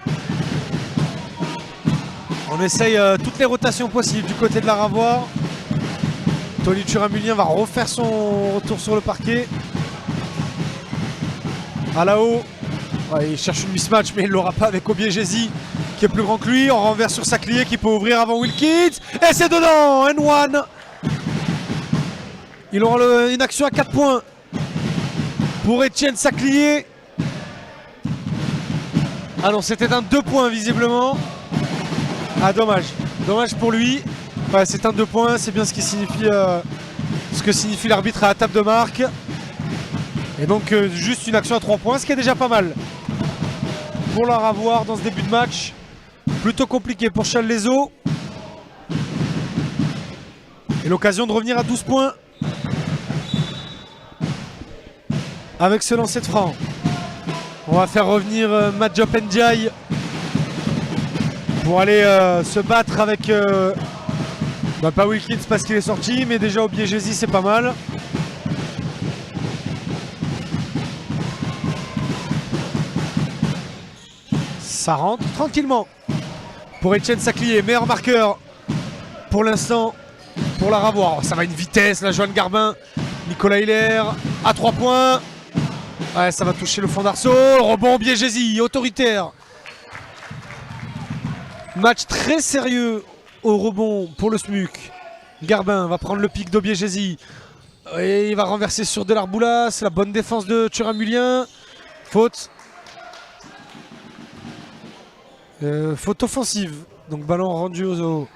On essaye toutes les rotations possibles du côté de la Ravoie. Tony Turamulien va refaire son retour sur le parquet. Alao Ouais, il cherche une mismatch, mais il ne l'aura pas avec Obiegesi qui est plus grand que lui. On renverse sur Saclier qui peut ouvrir avant Wilkins. Et c'est dedans, N1. Il aura une action à 4 points pour Etienne Saclier. Ah non, c'était un 2 points visiblement. Ah dommage, dommage pour lui. Ouais, c'est un 2 points, c'est bien ce que signifie l'arbitre à la table de marque. Et donc juste une action à 3 points, ce qui est déjà pas mal. Pour la revoir dans ce début de match. Plutôt compliqué pour Challes-les-Eaux. Et l'occasion de revenir à 12 points. Avec ce lancer de franc. On va faire revenir Madjop Ndiaye pour aller se battre avec pas Wilkins parce qu'il est sorti, mais déjà Obiegesi c'est pas mal. Ça rentre tranquillement pour Etienne Saclier, meilleur marqueur pour l'instant pour la revoir. Ça va une vitesse, la Joanne Garbin, Nicolas Hiller à 3 points. Ouais, ça va toucher le fond d'arceau. Rebond Obiegesi, autoritaire. Match très sérieux au rebond pour le SMUC. Garbin va prendre le pic d'Obiegesi. Et il va renverser sur Delarboulas. La bonne défense de Thuramulien. Faute. Faute offensive. Donc ballon rendu aux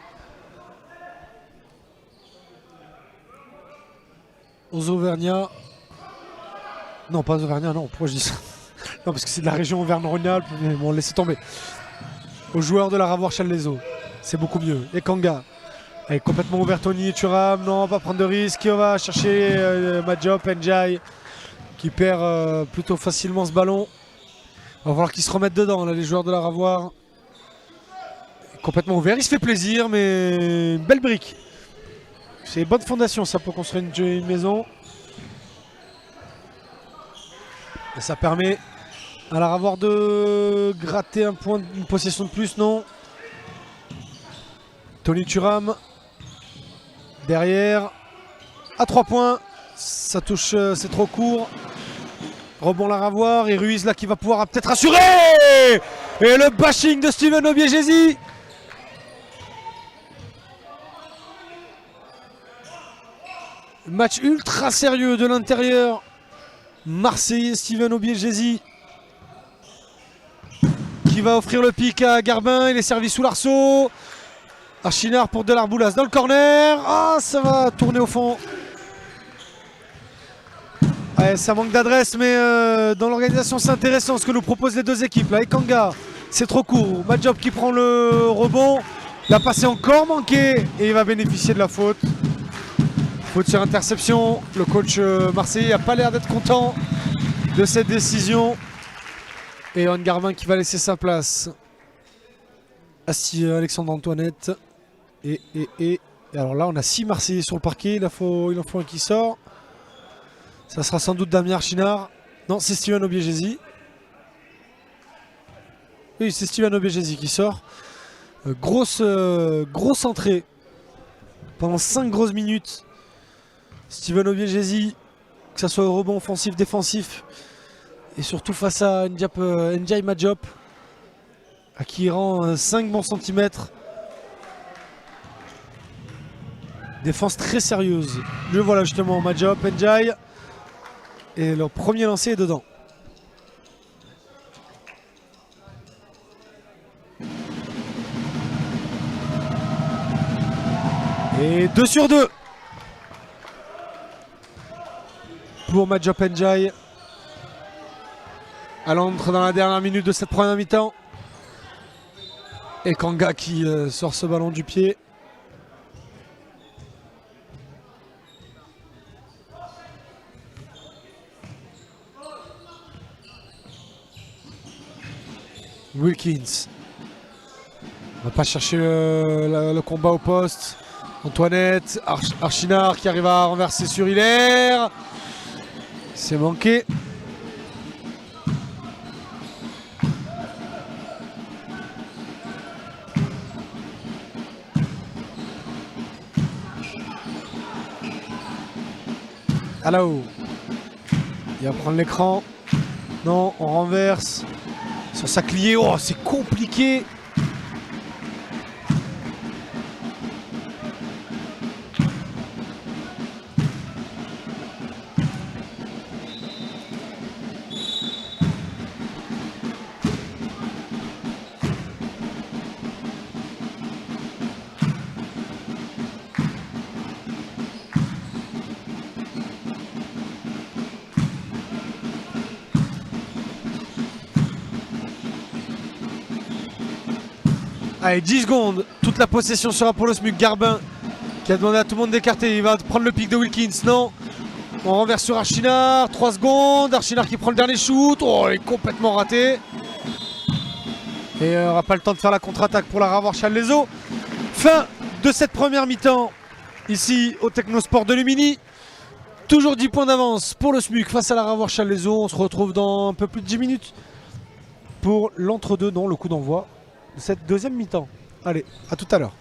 Auvergnats. Non, pas Auvergnat, non. Pourquoi je dis ça? Non, parce que c'est de la région Auvergne-Rhône-Alpes. Mais bon, laissez tomber. Aux joueurs de la Ravoir Challes-les-Eaux. C'est beaucoup mieux. Et Kanga. Allez, complètement ouvert Tony, Thuram. Non, on va prendre de risques. On va chercher Madjop, Ndiaye. Qui perd plutôt facilement ce ballon. Il va falloir qu'ils se remettent dedans, là, les joueurs de la Ravoir. Complètement ouvert. Il se fait plaisir, mais une belle brique. C'est une bonne fondation, ça, pour construire une maison. Et ça permet à la Ravoir de gratter un point, une possession de plus, non. Tony Thuram. Derrière. À 3 points. Ça touche, c'est trop court. Rebond la Ravoir. Et Ruiz là qui va pouvoir peut-être assurer. Et le bashing de Steven Obiegesi. Match ultra sérieux de l'intérieur. Marseillais Steven Obiegesi qui va offrir le pic à Garbin. Il est servi sous l'arceau. Archinard pour Delarboulas dans le corner. Ah, ça va tourner au fond. Ouais, ça manque d'adresse, mais dans l'organisation c'est intéressant ce que nous proposent les deux équipes. Là, Ekanga, c'est trop court. Madjop qui prend le rebond. La passe est encore manquée et il va bénéficier de la faute. Faute sur interception. Le coach marseillais n'a pas l'air d'être content de cette décision. Et Johan Garbin qui va laisser sa place à Alexandre Antoinette. Et alors là, on a 6 Marseillais sur le parquet. Il en faut un qui sort. Ça sera sans doute Damien Archinard. Non, c'est Steven Obiegesi. Oui, c'est Steven Obiegesi qui sort. Grosse entrée. Pendant 5 grosses minutes. Steven Obiegesi, que ce soit au rebond offensif, défensif. Et surtout face à Ndiaye Madjop. À qui il rend 5 bons centimètres. Défense très sérieuse. Le voilà justement, Madjop, Ndiaye. Et leur premier lancer est dedans. Et 2 sur 2 pour Madjop Ndiaye. Elle entre dans la dernière minute de cette première mi-temps. Et Kanga qui sort ce ballon du pied. Wilkins. On va pas chercher le combat au poste. Antoinette, Archinard qui arrive à renverser sur Hiller. C'est manqué. Alors, il va prendre l'écran. Non, on renverse. Sur sa cliée, oh c'est compliqué. Allez, 10 secondes. Toute la possession sera pour le SMUC. Garbin qui a demandé à tout le monde d'écarter. Il va prendre le pic de Wilkins. Non. On renverse sur Archinard. 3 secondes. Archinard qui prend le dernier shoot. Oh, il est complètement raté. Et on n'aura pas le temps de faire la contre-attaque pour la Ravoire Challes-les-Eaux. Fin de cette première mi-temps. Ici au Technosport de Lumini. Toujours 10 points d'avance pour le SMUC face à la Ravoire Challes-les-Eaux. On se retrouve dans un peu plus de 10 minutes pour l'entre-deux, non, le coup d'envoi de cette deuxième mi-temps. Allez, à tout à l'heure.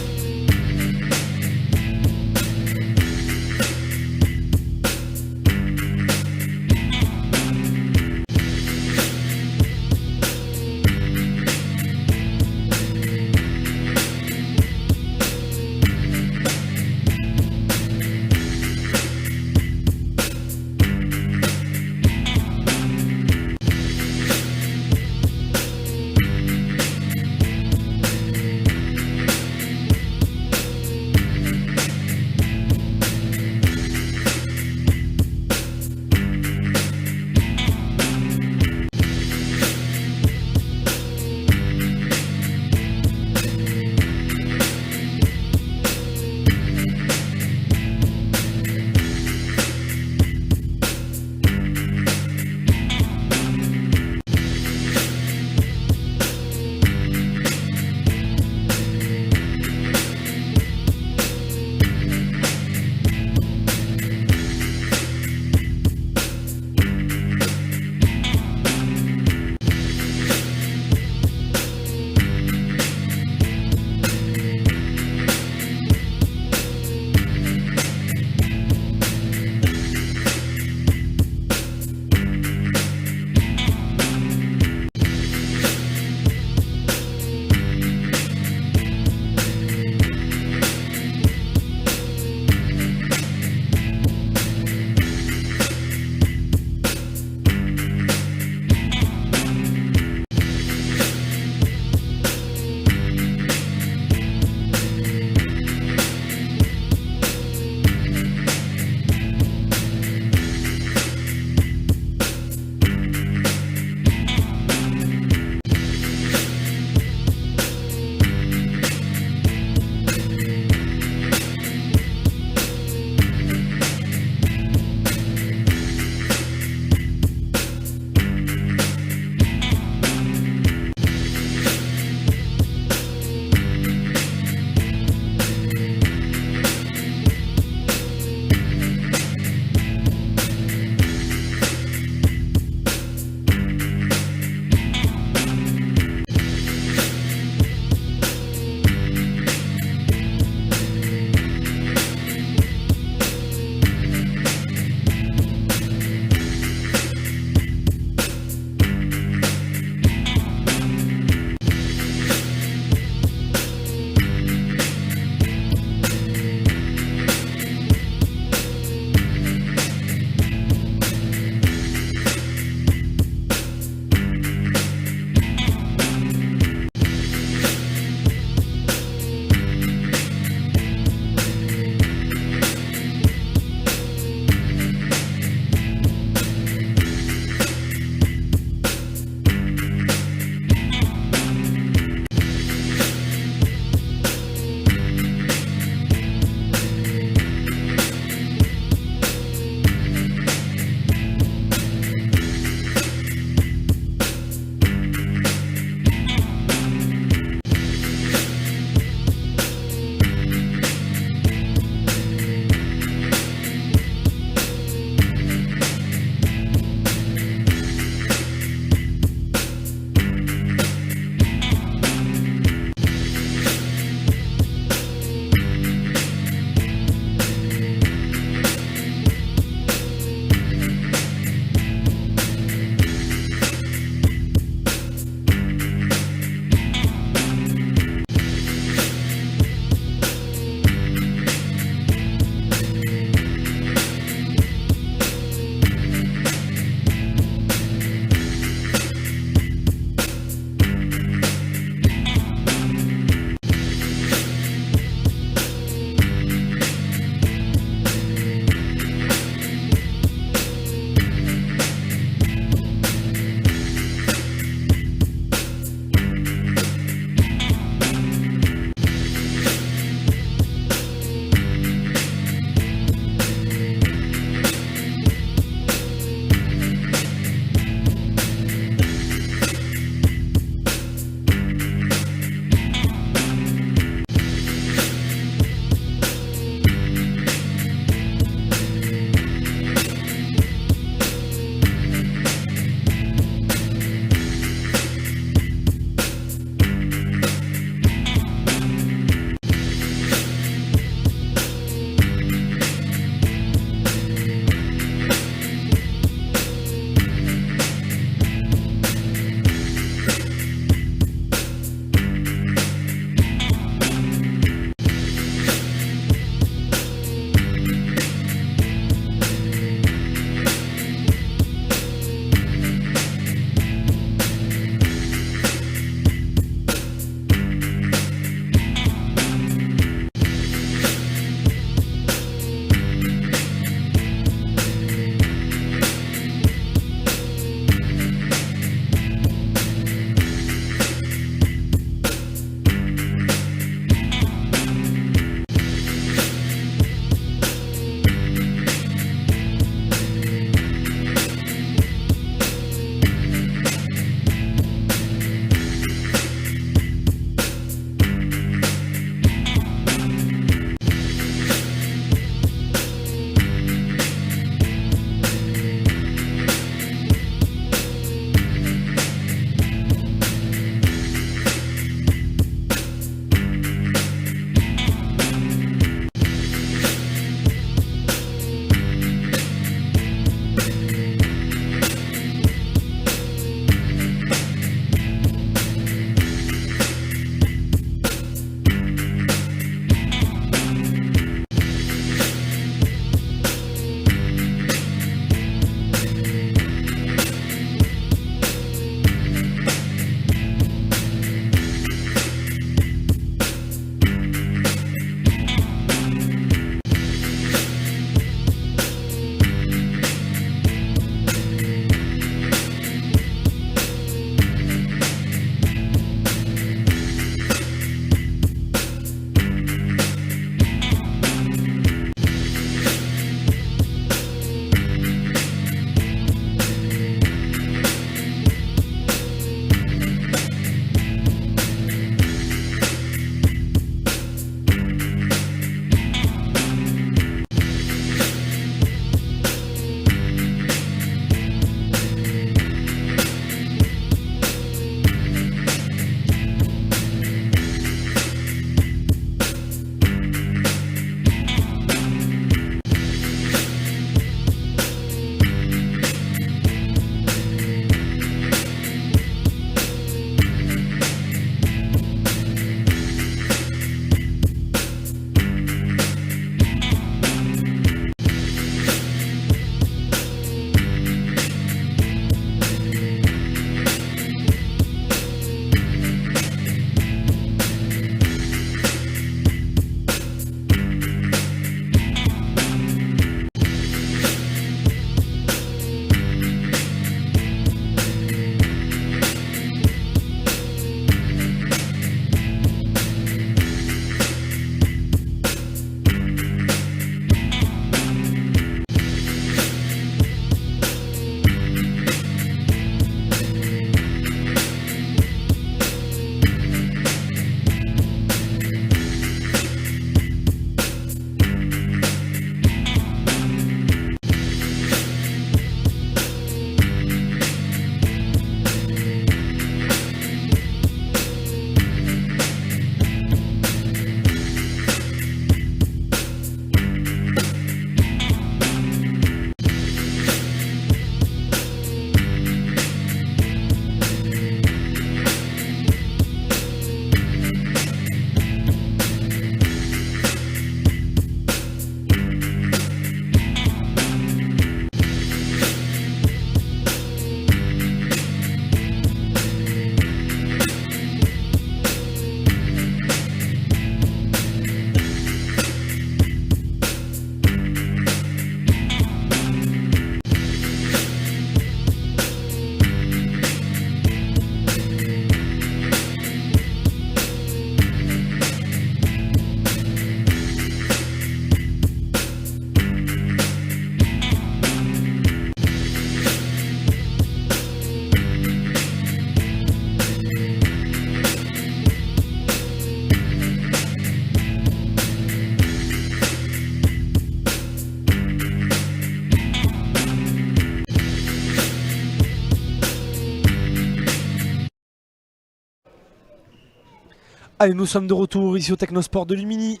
Allez, nous sommes de retour ici au Technosport de Lumini.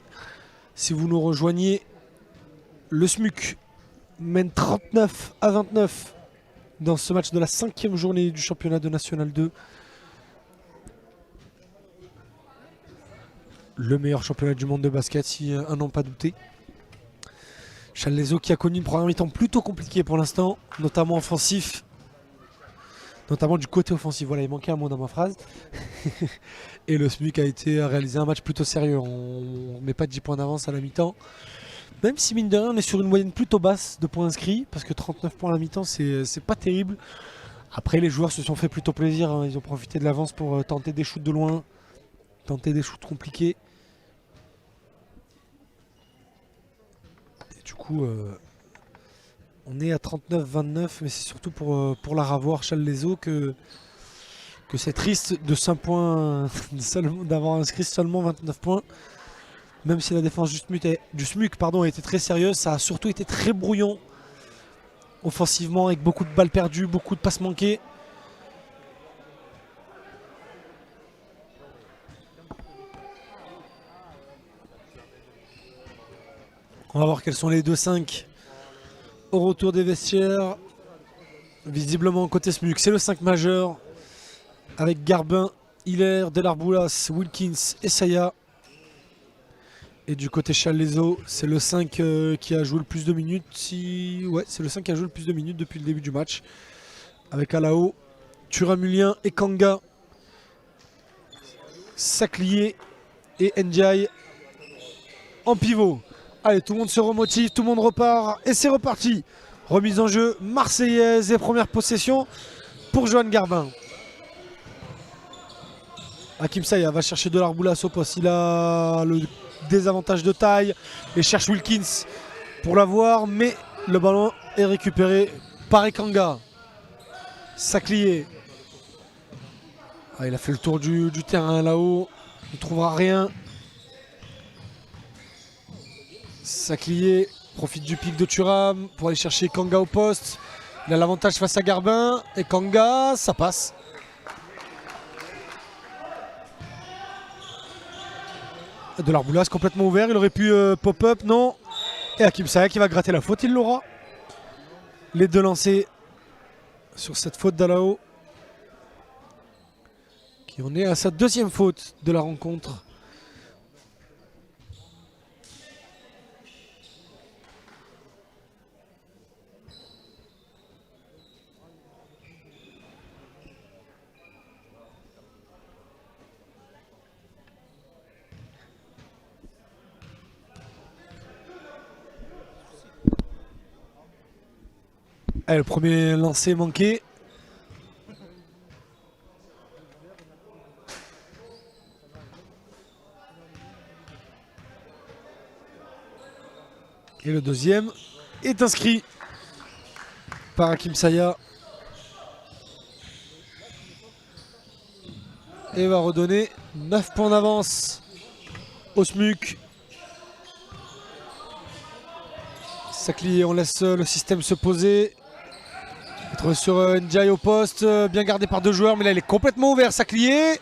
Si vous nous rejoignez, le SMUC mène 39-29 dans ce match de la 5e journée du championnat de National 2. Le meilleur championnat du monde de basket, si un n'en pas douté. Challes-les-Eaux qui a connu une première mi-temps plutôt compliquée pour l'instant, notamment offensif. Notamment du côté offensif, voilà, il manquait un mot dans ma phrase. Et le SMUC a réalisé un match plutôt sérieux. On ne met pas de 10 points d'avance à la mi-temps. Même si mine de rien, on est sur une moyenne plutôt basse de points inscrits, parce que 39 points à la mi-temps, c'est pas terrible. Après, les joueurs se sont fait plutôt plaisir, hein. Ils ont profité de l'avance pour tenter des shoots de loin, tenter des shoots compliqués. Et du coup, on est à 39-29, mais c'est surtout pour la ravoir Challes-les-Eaux que c'est triste de 5 points, d'avoir inscrit seulement 29 points. Même si la défense du SMUC a été très sérieuse, ça a surtout été très brouillon offensivement, avec beaucoup de balles perdues, beaucoup de passes manquées. On va voir quels sont les 2-5 au retour des vestiaires. Visiblement côté SMUC, c'est le 5 majeur avec Garbin, Hilaire, Delarboulas, Wilkins et Saya. Et du côté Challes-les-Eaux, c'est le 5 qui a joué le plus de minutes. Ouais, c'est le 5 qui a joué le plus de minutes depuis le début du match. Avec Alao, Turamulien et Kanga, Saclier et Ndiaye en pivot. Allez, tout le monde se remotive, tout le monde repart et c'est reparti. Remise en jeu marseillaise et première possession pour Johan Garbin. Hakim Saya va chercher Delarboulas au poste. Il a le désavantage de taille et cherche Wilkins pour l'avoir, mais le ballon est récupéré par Ekanga. Saclier. Ah, il a fait le tour du terrain là-haut. Il ne trouvera rien. Saclier profite du pic de Thuram pour aller chercher Kanga au poste. Il a l'avantage face à Garbin. Et Kanga, ça passe. Delarboulas complètement ouvert. Il aurait pu pop-up, non. Et Hakim Saya qui va gratter la faute, il l'aura. Les deux lancés sur cette faute d'Alao. Qui en est à sa deuxième faute de la rencontre. Allez, le premier lancer manqué. Et le deuxième est inscrit par Hakim Saya. Et va redonner 9 points d'avance au SMUC. Saclier, on laisse le système se poser. Être sur Ndiaye au poste, bien gardé par deux joueurs, mais là il est complètement ouvert, Saclier.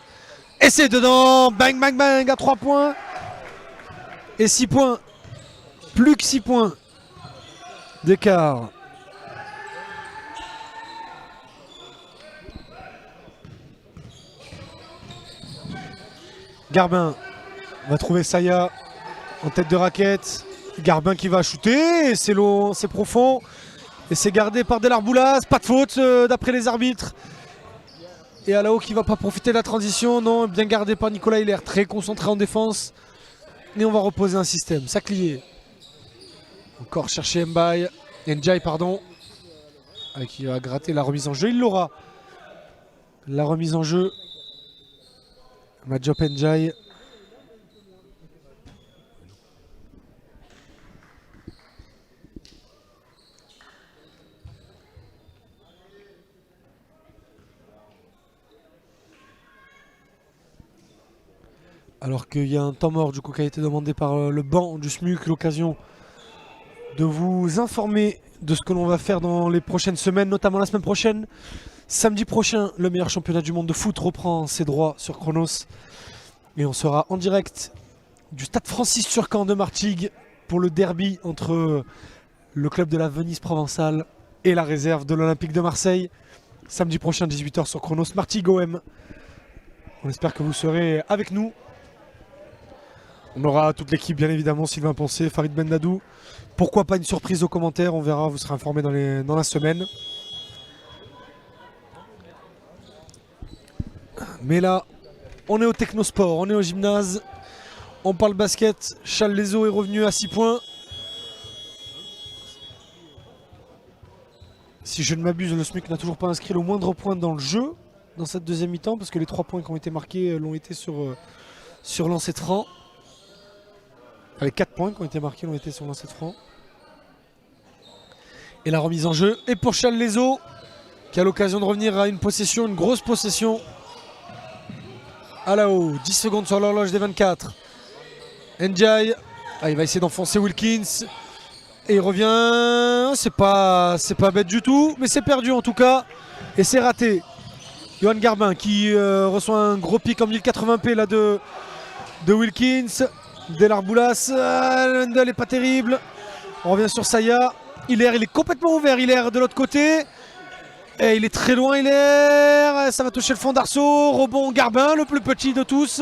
Et c'est dedans, bang bang bang à 3 points. Et 6 points, plus que 6 points d'écart. Garbin va trouver Saya en tête de raquette. Garbin qui va shooter, c'est long, c'est profond. Et c'est gardé par Delarboulas, pas de faute d'après les arbitres. Et Alao qui va pas profiter de la transition, non, bien gardé par Nicolas Hilaire, très concentré en défense. Et on va reposer un système, Saclier. Encore chercher Ndiaye, pardon. Qui va gratter la remise en jeu, il l'aura. La remise en jeu. Majop Ndiaye. Alors qu'il y a un temps mort du coup qui a été demandé par le banc du SMUC, l'occasion de vous informer de ce que l'on va faire dans les prochaines semaines, notamment la semaine prochaine. Samedi prochain, le meilleur championnat du monde de foot reprend ses droits sur Chronos Et on sera en direct du stade Francis Turcan de Martigues pour le derby entre le club de la Venise provençale et la réserve de l'Olympique de Marseille. Samedi prochain 18h sur Chronos Martigues OM. On espère que vous serez avec nous. On aura toute l'équipe bien évidemment, Sylvain Poncé, Farid Bendadou. Pourquoi pas une surprise aux commentaires, on verra, vous serez informés dans la semaine. Mais là, on est au Technosport, on est au gymnase. On parle basket, Challes-les-Eaux est revenu à 6 points. Si je ne m'abuse, le SMUC n'a toujours pas inscrit le moindre point dans le jeu dans cette deuxième mi-temps, parce que les 3 points qui ont été marqués l'ont été sur lancer de franc. Enfin, les 4 points qui ont été marqués l'ont été sur lancer de franc. Et la remise en jeu est pour Challes-les-Eaux, qui a l'occasion de revenir à une possession, une grosse possession. À la haut, 10 secondes sur l'horloge des 24. Ndiaye, il va essayer d'enfoncer Wilkins. Et il revient, c'est pas bête du tout, mais c'est perdu en tout cas. Et c'est raté. Johan Garbin qui reçoit un gros pic en 1080p là de Wilkins. Delarboulas, l'handle est pas terrible. On revient sur Saya. Hilaire, il est complètement ouvert, Hilaire de l'autre côté. Et il est très loin, Hilaire. Ça va toucher le fond d'arceau. Rebond Garbin, le plus petit de tous.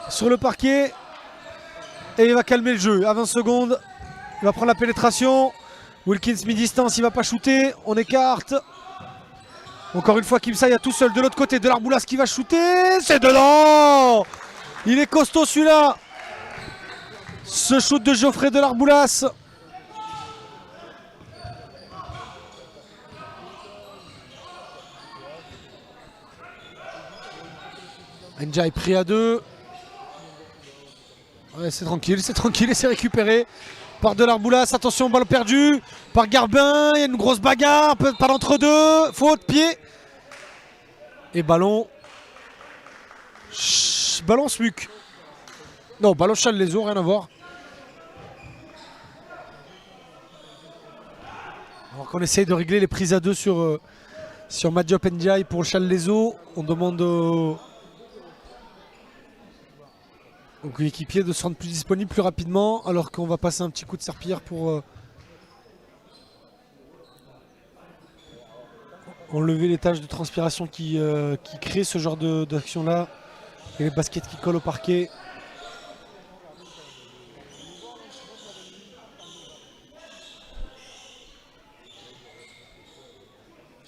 Sur le parquet. Et il va calmer le jeu à 20 secondes. Il va prendre la pénétration. Wilkins mi-distance, il va pas shooter. On écarte. Encore une fois, Kim Saya tout seul de l'autre côté. Delarboulas qui va shooter. C'est dedans. Il est costaud celui-là. Ce shoot de Geoffrey Delarboulas. Ndiaye pris à 2. Ouais, c'est tranquille et c'est récupéré par Delarboulas. Attention, balle perdue par Garbin. Il y a une grosse bagarre, pas d'entre-deux. Faute, pied. Et ballon. Ballon SMUC. Non, ballon Challes-les-Eaux, rien à voir. Alors qu'on essaye de régler les prises à 2 sur Madiop Ndiaye pour Challes-les-Eaux. On demande aux coéquipiers de se rendre plus disponible plus rapidement, alors qu'on va passer un petit coup de serpillière pour enlever les taches de transpiration qui créent ce genre d'action là, et les baskets qui collent au parquet.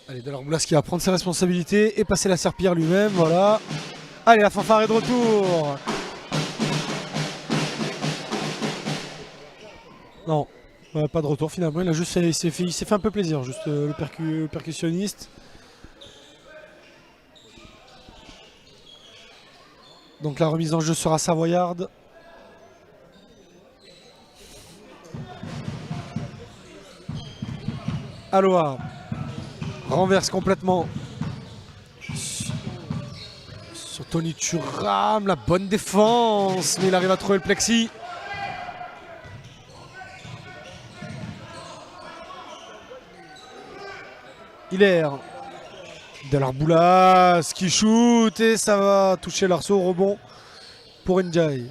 Allez, Delarboulas qui va prendre ses responsabilités et passer la serpillière lui-même, voilà. Allez, la fanfare est de retour. Non, pas de retour finalement, il s'est fait un peu plaisir, juste le percussionniste. Donc la remise en jeu sera savoyarde. Aloha renverse complètement sur Tony Thuram, la bonne défense, mais il arrive à trouver le plexi. Hilaire, Delarboulas qui shoot et ça va toucher l'arceau, rebond pour Ndiaye.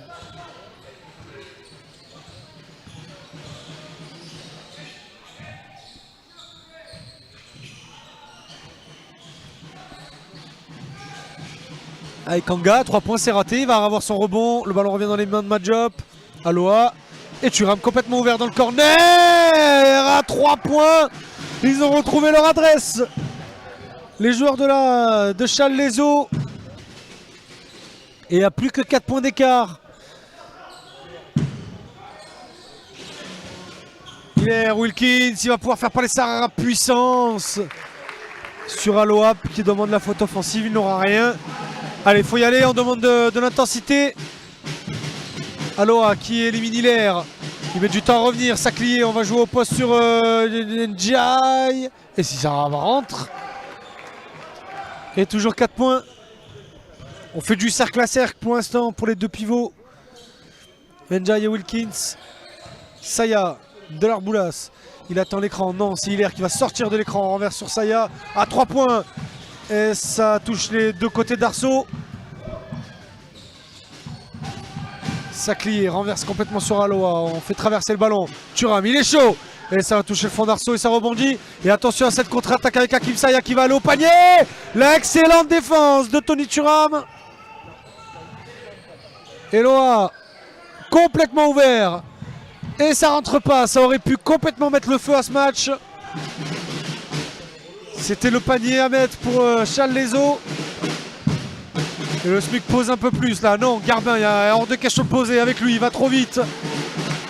Avec Kanga, 3 points, c'est raté, il va avoir son rebond, le ballon revient dans les mains de Madiop. Aloha, et Thuram complètement ouvert dans le corner, à 3 points. Ils ont retrouvé leur adresse. Les joueurs de Challes-les-Eaux. Et à plus que 4 points d'écart. Hilaire, Wilkins, il va pouvoir faire parler sa puissance sur Aloha qui demande la faute offensive, il n'aura rien. Allez, il faut y aller, on demande de l'intensité. Aloha qui élimine Hilaire. Il met du temps à revenir, Saclier, on va jouer au poste sur Ndiaye. Et si ça rentre. Et toujours 4 points. On fait du cercle à cercle pour l'instant pour les deux pivots. Ndiaye et Wilkins. Saya, Delarboulas. Il attend l'écran. Non, c'est Hilaire qui va sortir de l'écran. Renverse sur Saya à 3 points. Et ça touche les deux côtés d'arceau. Saclier renverse complètement sur Aloha. On fait traverser le ballon. Thuram, il est chaud. Et ça va toucher le fond d'arceau et ça rebondit. Et attention à cette contre-attaque avec Hakim Ziyech qui va aller au panier. L'excellente défense de Tony Thuram. Eloa complètement ouvert. Et ça rentre pas. Ça aurait pu complètement mettre le feu à ce match. C'était le panier à mettre pour Charles Lezo. Et le SMUC pose un peu plus là. Non, Garbin, il y a hors de question de poser avec lui. Il va trop vite.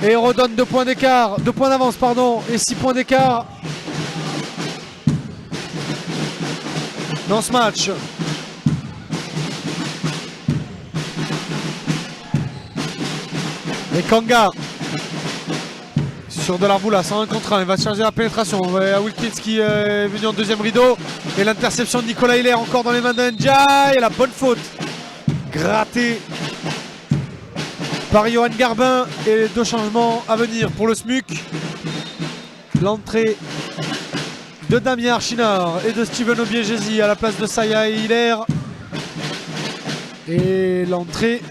Et on redonne 2 points d'écart. 2 points d'avance, pardon. Et 6 points d'écart dans ce match. Et Kanga sur Delarboula, 101 contre 1, il va charger la pénétration. Wilkins qui est venu en deuxième rideau. Et l'interception de Nicolas Hilaire encore dans les mains d'Njai. Et la bonne faute grattée par Johan Garbin. Et les 2 changements à venir pour le SMUC. L'entrée de Damien Archinard et de Steven Obiegesi à la place de Saya et Hilaire. Et l'entrée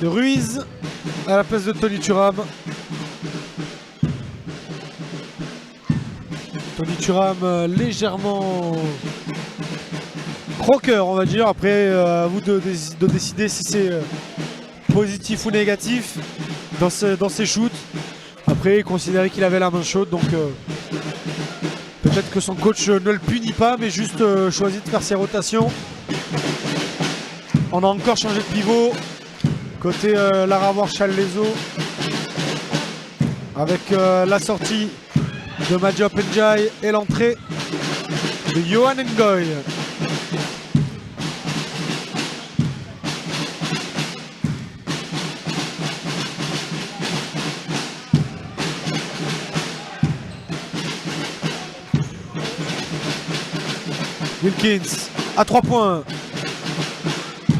de Ruiz à la place de Tony Thuram. Tony Thuram légèrement croqueur, on va dire. Après, à vous de décider si c'est positif ou négatif dans ses shoots. Après, il considérait qu'il avait la main chaude, donc peut-être que son coach ne le punit pas, mais juste choisit de faire ses rotations. On a encore changé de pivot. Côté Laravoir Challezo, avec la sortie de Madiop Njai et l'entrée de Yohan Ngoy. Wilkins à 3 points.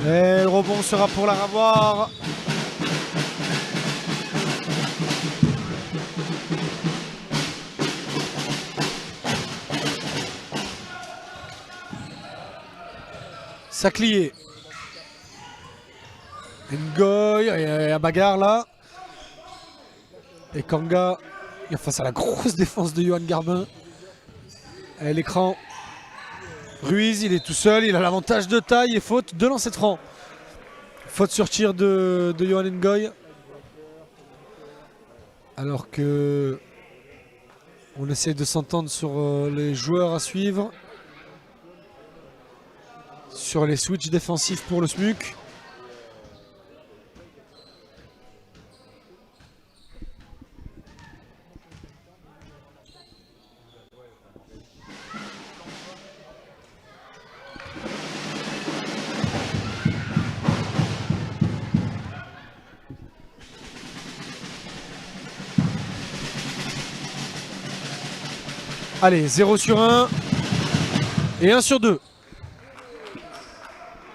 Et le rebond sera pour Laravoir. Saclier. Ngoy, il y a bagarre là. Et Kanga, il est face à la grosse défense de Johan Garbin. Et l'écran. Ruiz, il est tout seul, il a l'avantage de taille et faute de lancer de franc. Faute sur tir de Johan Ngoy. Alors que on essaie de s'entendre sur les joueurs à suivre. Sur les switches défensifs pour le SMUC. Allez, 0 sur 1 et 1 sur 2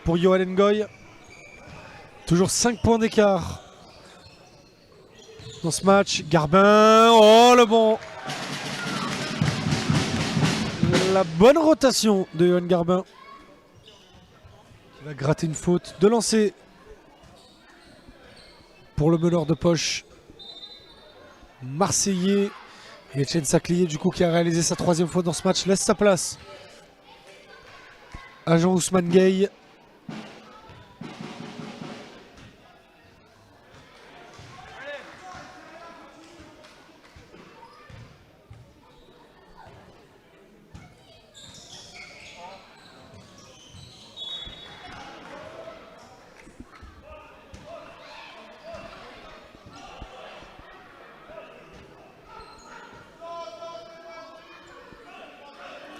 pour Johan Ngoy. Toujours 5 points d'écart dans ce match. Garbin, oh le bon. La bonne rotation de Johan Garbin. Il va gratter une faute de lancer pour le meneur de poche marseillais. Et Etienne Saclier, du coup, qui a réalisé sa 3e faute dans ce match, laisse sa place à Jean-Ousmane Gueye.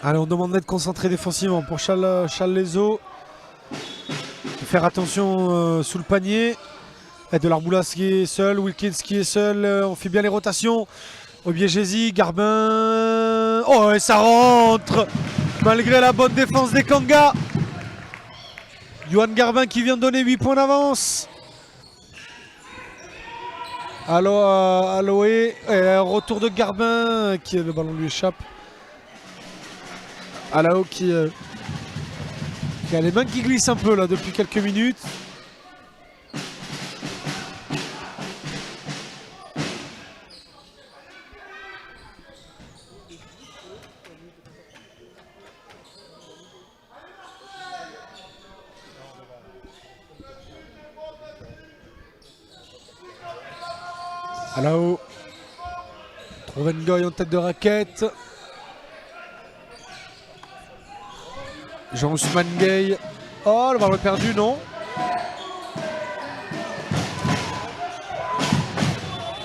Allez, on demande d'être concentré défensivement pour Charles Lezo. Faire attention sous le panier. Et Delarboula qui est seul, Wilkins qui est seul. On fait bien les rotations. Obiegesi, Garbin. Oh, et ça rentre malgré la bonne défense des Kanga. Johan Garbin qui vient de donner 8 points d'avance. Aloé. Retour de Garbin. Le ballon lui échappe. Alao qui a les mains qui glissent un peu là depuis quelques minutes. À là-haut. Trouve Ngoy en tête de raquette. Jean-Ousmane Gueye. Oh, le ballon est perdu, non?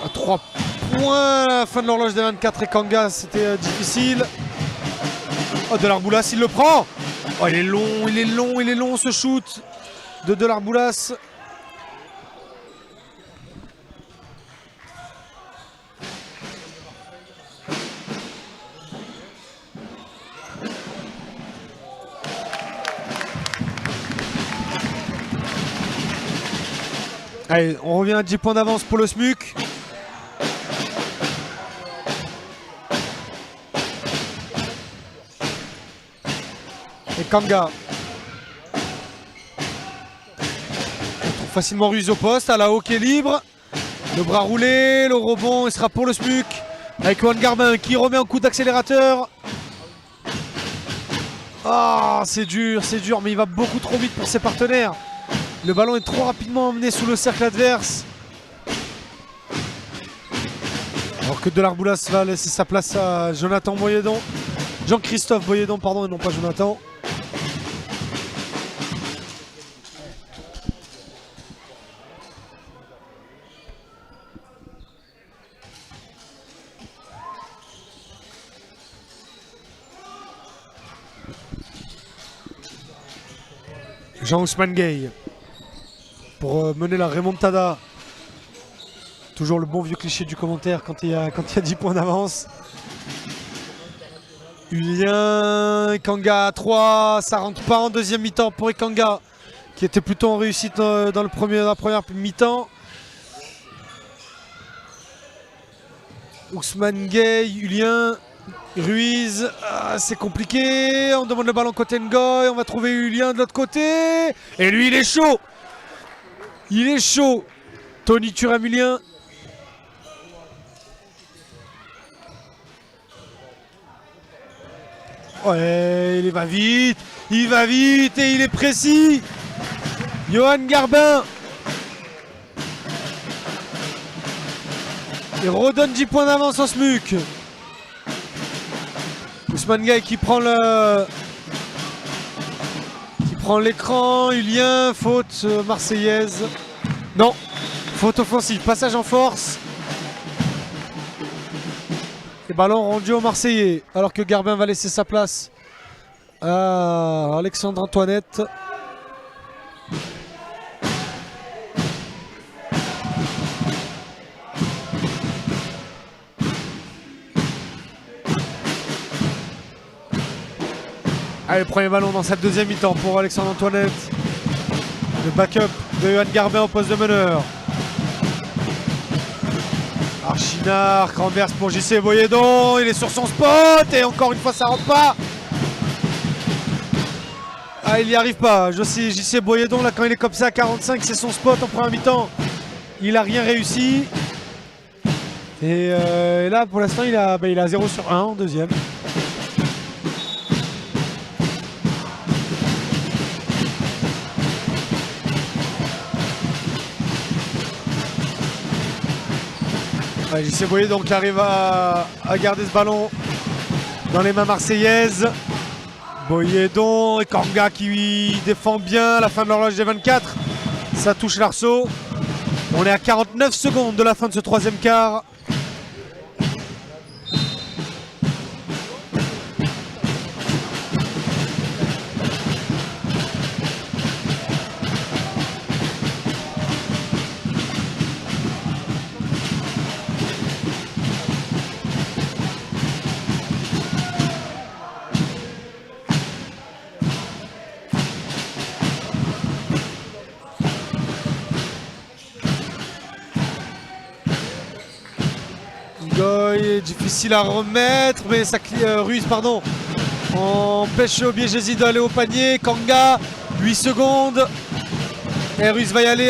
À 3 points, la fin de l'horloge des 24 et Kanga, c'était difficile. Oh, Delarboulas, il le prend. Oh, il est long ce shoot de Delarboulas. Allez, on revient à 10 points d'avance pour le SMUC. Et Kanga. On trouve facilement Ruiz au poste, à la haut qui est libre. Le bras roulé, le rebond, il sera pour le SMUC. Avec Johan Garbin qui remet un coup d'accélérateur. Ah, c'est dur, mais il va beaucoup trop vite pour ses partenaires. Le ballon est trop rapidement emmené sous le cercle adverse. Alors que Delarboulas va laisser sa place à Jonathan Boyedon. Jean-Christophe Boyedon, pardon, et non pas Jonathan. Jean-Ousmane Gueye pour mener la remontada. Toujours le bon vieux cliché du commentaire quand il y a 10 points d'avance. Julien Ekanga à 3, ça rentre pas en deuxième mi-temps pour Ekanga qui était plutôt en réussite dans la première mi-temps. Ousmane Gueye, Julien, Ruiz, c'est compliqué, on demande le ballon côté Ngoy, on va trouver Julien de l'autre côté, et lui il est chaud. Il est chaud. Tony Turamulien. Ouais, il va vite et il est précis. Johan Garbin. Il redonne 10 points d'avance en SMUC. Ousmane Gueye qui prend l'écran. Julien, faute marseillaise. Non, faute offensive, passage en force. Et ballon rendu au Marseillais, alors que Garbin va laisser sa place à Alexandre Antoinette. Allez, le premier ballon dans cette deuxième mi-temps pour Alexandre Antoinette. Le backup de Johan Garbin au poste de meneur. Archinard, renverse pour JC Boyedon, il est sur son spot et encore une fois ça rentre pas. Ah, il n'y arrive pas. JC Boyedon là quand il est comme ça à 45, c'est son spot en première mi-temps. Il a rien réussi. Et là pour l'instant il a 0 sur 1 en deuxième. JC Boyedon qui arrive à garder ce ballon dans les mains marseillaises. Boyedon et Kanga qui défend bien à la fin de l'horloge des 24. Ça touche l'arceau. On est à 49 secondes de la fin de ce troisième quart. Difficile à remettre, mais ça Ruiz pardon empêche Obiegesi d'aller au panier. Kanga 8 secondes et Ruiz va y aller.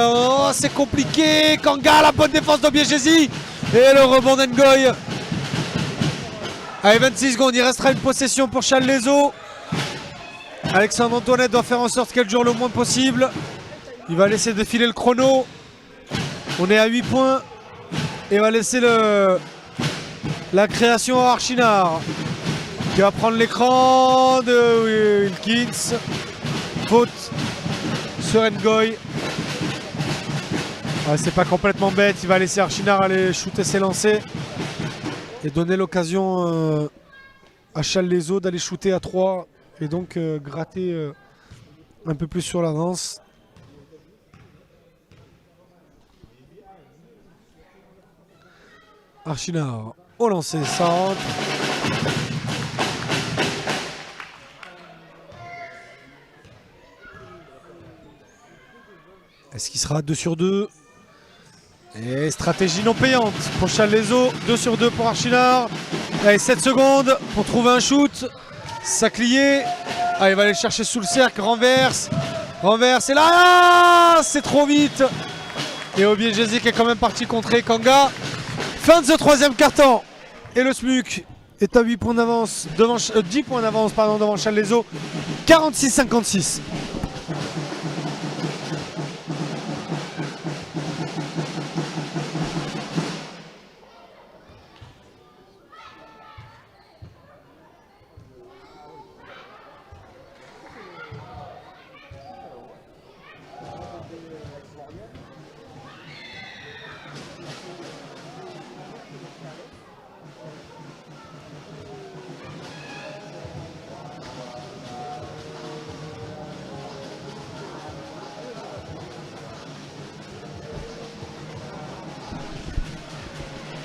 Oh, c'est compliqué. Kanga, la bonne défense d'Obiegesi et le rebond d'Ngoy. Allez, 26 secondes, il restera une possession pour Challes-les-Eaux. Alexandre Antoinette doit faire en sorte qu'elle dure le moins possible. Il va laisser défiler le chrono. On est à 8 points. et va laisser la création à Archinard qui va prendre l'écran de Wilkins. Faute sur Ngoy. C'est pas complètement bête, il va laisser Archinard aller shooter ses lancers et donner l'occasion à Challes-les-Eaux d'aller shooter à 3 et donc gratter un peu plus sur l'avance. Archinard au lancer, ça rentre. Est-ce qu'il sera 2 sur 2? Et stratégie non payante pour Challes-les-Eaux, 2 sur 2 pour Archinard. Allez, 7 secondes pour trouver un shoot. Saclier. Il va aller chercher sous le cercle, renverse. Renverse, et là, c'est trop vite. Et Obiegesi qui est quand même parti contrer Kanga. Fin de ce troisième quart-temps. Et le SMUC est à 8 points d'avance, 10 points d'avance devant Challes-les-Eaux. 46-56.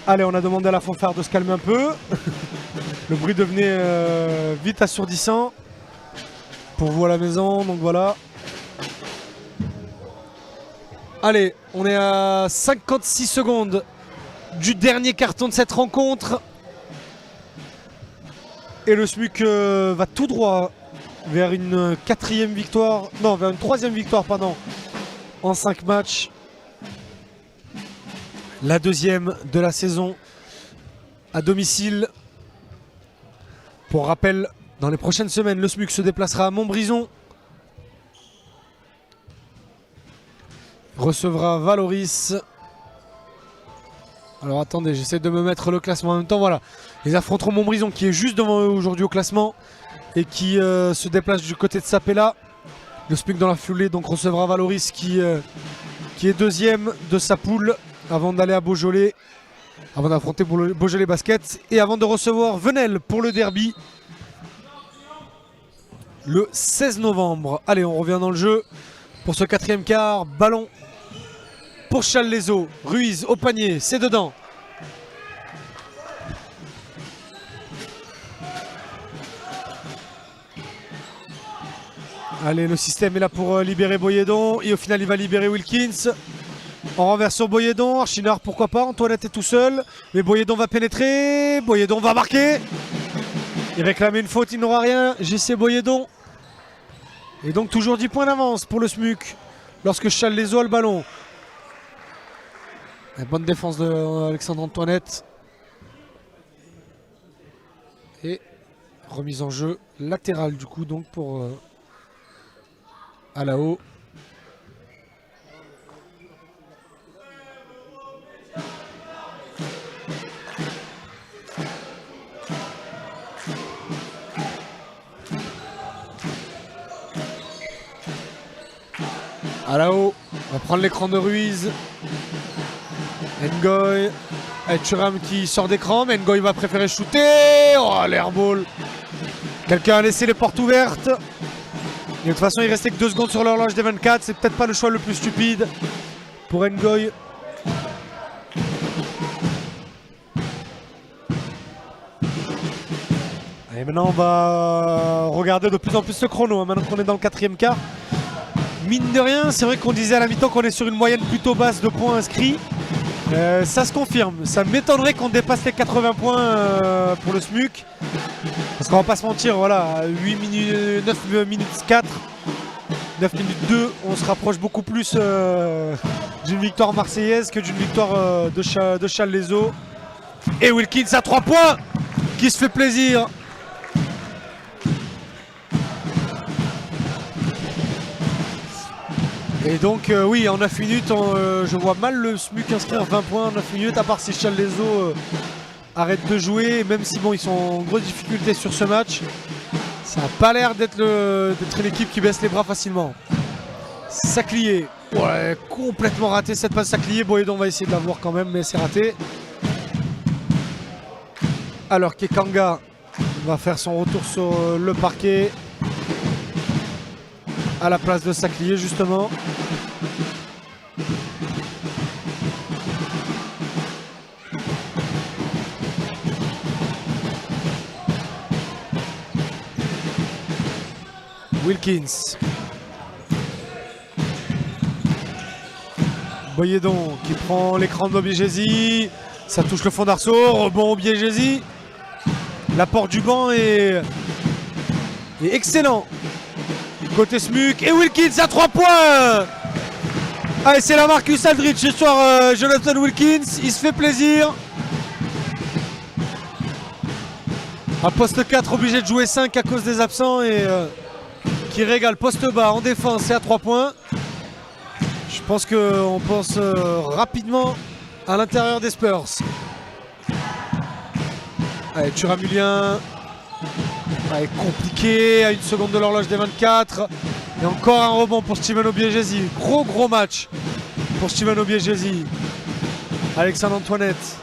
Allez, on a demandé à la fanfare de se calmer un peu. Le bruit devenait vite assourdissant pour vous à la maison, donc voilà. Allez, on est à 56 secondes du dernier carton de cette rencontre. Et le SMUC va tout droit vers une vers une troisième victoire, pardon, en 5 matchs. La deuxième de la saison à domicile. Pour rappel, dans les prochaines semaines, le SMUC se déplacera à Montbrison. Recevra Valoris. Alors attendez, j'essaie de me mettre le classement en même temps. Voilà, ils affronteront Montbrison qui est juste devant eux aujourd'hui au classement et qui se déplace du côté de Sapella. Le SMUC dans la foulée donc recevra Valoris qui est deuxième de sa poule, avant d'aller à Beaujolais, avant d'affronter Beaujolais Basket et avant de recevoir Venelle pour le derby le 16 novembre. Allez, on revient dans le jeu pour ce quatrième quart. Ballon pour Challes-les-Eaux. Ruiz au panier, c'est dedans. Allez, le système est là pour libérer Boyedon et au final il va libérer Wilkins. On renverse sur Boyedon, Archinard pourquoi pas, Antoinette est tout seul, mais Boyedon va pénétrer, Boyedon va marquer. Il réclamait une faute, il n'aura rien, JC Boyedon. Et donc toujours 10 points d'avance pour le SMUC lorsque Challes-les-Eaux a le ballon. La bonne défense d'Alexandre Antoinette. Et remise en jeu latérale du coup donc pour Alao. Alao va prendre l'écran de Ruiz. Ngoy. Thuram qui sort d'écran, mais Ngoy va préférer shooter. Oh, l'airball. Quelqu'un a laissé les portes ouvertes. Et de toute façon, il restait que 2 secondes sur l'horloge des 24. C'est peut-être pas le choix le plus stupide pour Ngoy. Et maintenant, on va regarder de plus en plus ce chrono. Maintenant qu'on est dans le quatrième quart. Mine de rien, c'est vrai qu'on disait à la mi-temps qu'on est sur une moyenne plutôt basse de points inscrits. Ça se confirme. Ça m'étonnerait qu'on dépasse les 80 points pour le SMUC. Parce qu'on va pas se mentir, voilà, 9 minutes 4, 9 minutes 2, on se rapproche beaucoup plus d'une victoire marseillaise que d'une victoire de Challes-les-Eaux. Et Wilkins à 3 points qui se fait plaisir. Et donc oui, en 9 minutes, je vois mal le SMUC inscrire 20 points en 9 minutes, à part si Challes-les-Eaux arrête de jouer, même si bon, ils sont en grosse difficulté sur ce match. Ça n'a pas l'air d'être une équipe qui baisse les bras facilement. Saclier, ouais, complètement raté cette passe Saclier. Boyedon va essayer de la voir quand même, mais c'est raté. Alors Kekanga va faire son retour sur le parquet à la place de Saclier justement. Wilkins. Boyedon qui prend l'écran de Obiegesi. Ça touche le fond d'arceau. Rebond Obiegesi. L'apport du banc est excellent. Côté SMUC. Et Wilkins à 3 points. Allez, c'est la Marcus Aldridge ce soir, Jonathan Wilkins. Il se fait plaisir. À poste 4, obligé de jouer 5 à cause des absents. Et qui régale poste bas en défense et à 3 points. Je pense qu'on pense rapidement à l'intérieur des Spurs. Allez, Turamulien. Allez, compliqué, à 1 seconde de l'horloge des 24. Et encore un rebond pour Steven Obiegesi. Gros match pour Steven Obiegesi. Alexandre Antoinette.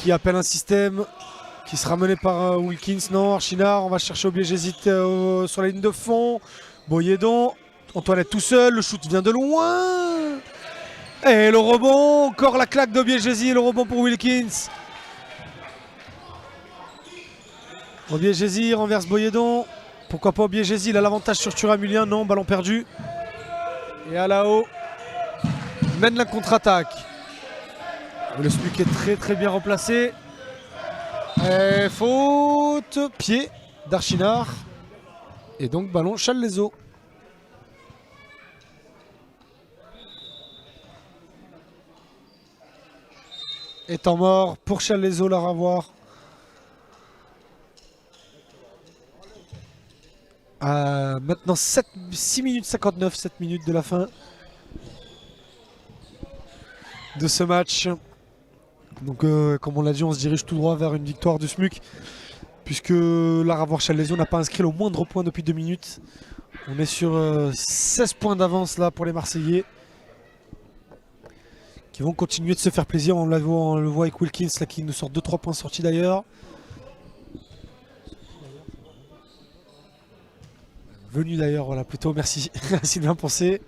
Qui appelle un système qui sera mené par Wilkins. Non, Archinard, on va chercher Obiegesi sur la ligne de fond. Boyedon. Antoinette tout seul, le shoot vient de loin. Et le rebond, encore la claque d'Obiegesi et le rebond pour Wilkins. Obiegesi renverse Boyedon. Pourquoi pas Obiegesi, il a l'avantage sur Turamulien. Non, ballon perdu. Et à la haut, mène la contre-attaque. Le SMUC est très bien replacé. Et faute, pied d'Archinard. Et donc ballon Challes-les-Eaux. Et temps mort pour Challes-les-Eaux, la revoir. Maintenant 6 minutes 59, 7 minutes de la fin de ce match. Donc comme on l'a dit, on se dirige tout droit vers une victoire du SMUC, puisque la revoir Challes-les-Eaux n'a pas inscrit le moindre point depuis 2 minutes. On est sur 16 points d'avance là pour les Marseillais, qui vont continuer de se faire plaisir. On le voit avec Wilkins là, qui nous sort 2-3 points sortis d'ailleurs. Venu d'ailleurs, voilà, plutôt, merci Sylvain Poncé.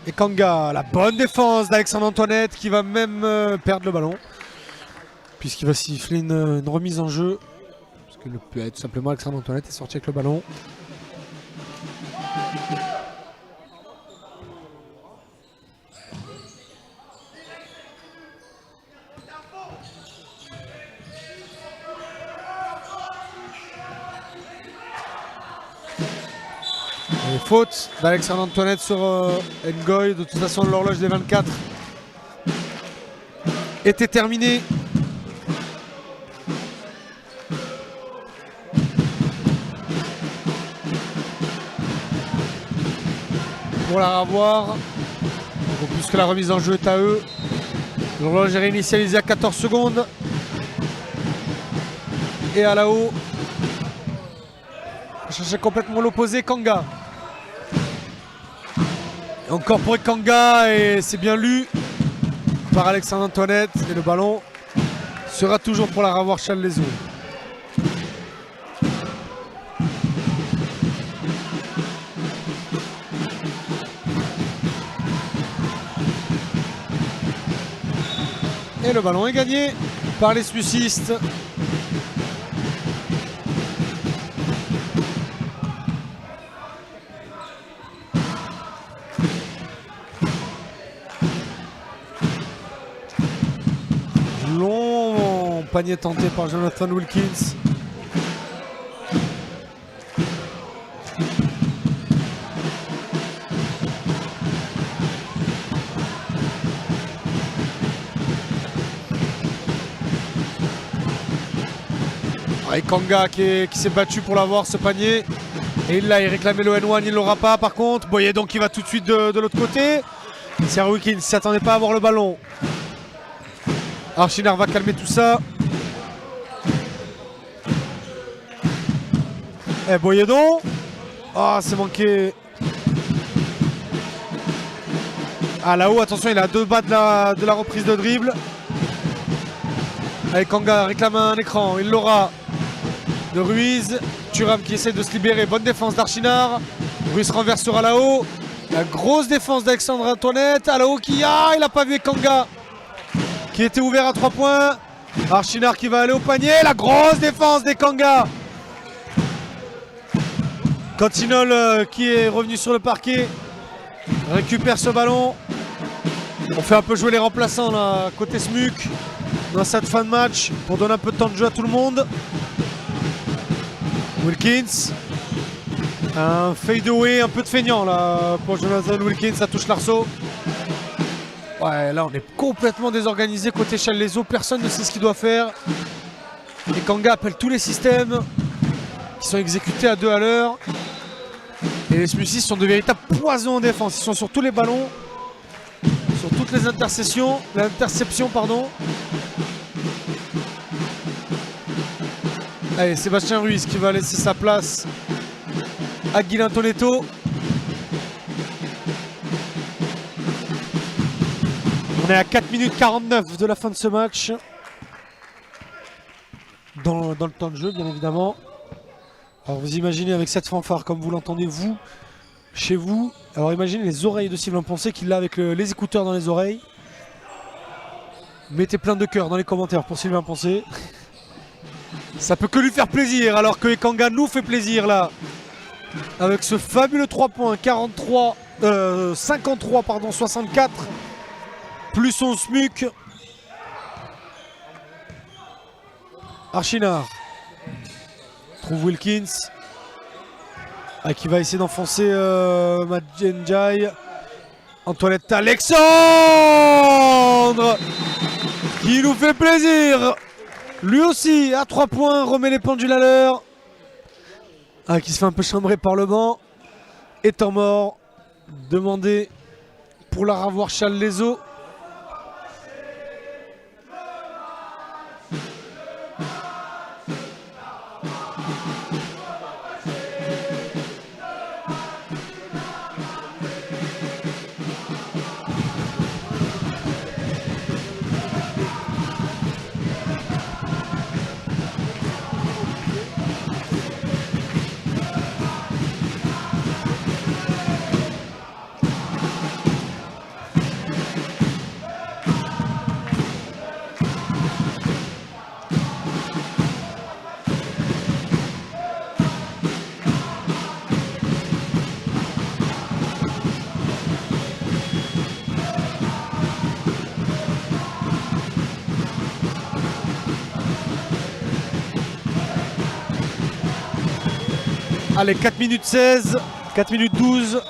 Et Kanga, la bonne défense d'Alexandre Antoinette qui va même perdre le ballon, puisqu'il va siffler une remise en jeu. Parce que tout simplement Alexandre Antoinette est sorti avec le ballon. Et faute d'Alexandre Antoinette sur Ngoy. De toute façon, l'horloge des 24 était terminée. Pour la revoir, puisque la remise en jeu est à eux. L'horloge est réinitialisée à 14 secondes. Et à la haut, chercher complètement l'opposé, Kanga. Et encore pour Kanga, et c'est bien lu par Alexandre Antoinette. Et le ballon sera toujours pour la revoir Challes-les-Eaux. Et le ballon est gagné par les Smussistes. Long panier tenté par Jonathan Wilkins. Et Kanga qui s'est battu pour l'avoir, ce panier. Et là, il réclamait le N1, il ne l'aura pas par contre. Boyer donc qui va tout de suite de l'autre côté. Sierra Wilkins ne s'attendait pas à avoir le ballon. Archinar va calmer tout ça. Et Boyedon. Ah, c'est manqué. Ah, là-haut, attention, il est à 2 bas de la reprise de dribble. Allez, Kanga réclame un écran, il l'aura. De Ruiz. Thuram qui essaie de se libérer. Bonne défense d'Archinar. Ruiz renversera là-haut. La grosse défense d'Alexandre Antoinette. À là-haut qui a. Il n'a pas vu Kanga qui était ouvert à 3 points. Archinar qui va aller au panier. La grosse défense des Kanga. Cottinol qui est revenu sur le parquet récupère ce ballon. On fait un peu jouer les remplaçants là, côté SMUC dans cette fin de match pour donner un peu de temps de jeu à tout le monde. Wilkins, un fade away un peu de feignant là pour Jonathan Wilkins, ça touche l'arceau. Ouais, là on est complètement désorganisé côté Challes-les-Eaux, personne ne sait ce qu'il doit faire. Et Kanga appelle tous les systèmes qui sont exécutés à 2 à l'heure. Et les Smussistes sont de véritables poisons en défense, ils sont sur tous les ballons, sur toutes les interceptions, pardon. Allez, Sébastien Ruiz qui va laisser sa place à Guilain Toneto. On est à 4 minutes 49 de la fin de ce match. Dans le temps de jeu, bien évidemment. Alors vous imaginez avec cette fanfare, comme vous l'entendez vous, chez vous. Alors imaginez les oreilles de Sylvain Poncet qu'il a avec les écouteurs dans les oreilles. Mettez plein de cœur dans les commentaires pour Sylvain Poncet. Ça peut que lui faire plaisir, alors que Kanga nous fait plaisir là. Avec ce fabuleux 3 points, 53 pardon, 64. Plus son SMUC. Archinar trouve Wilkins qui va essayer d'enfoncer Madjenjai. Antoinette Alexandre qui nous fait plaisir. Lui aussi à 3 points, remet les pendules à l'heure. Qui se fait un peu chambrer par le banc. Et temps mort demandé pour la ravoir Challes-les-Eaux. Allez, 4 minutes 16, 4 minutes 12.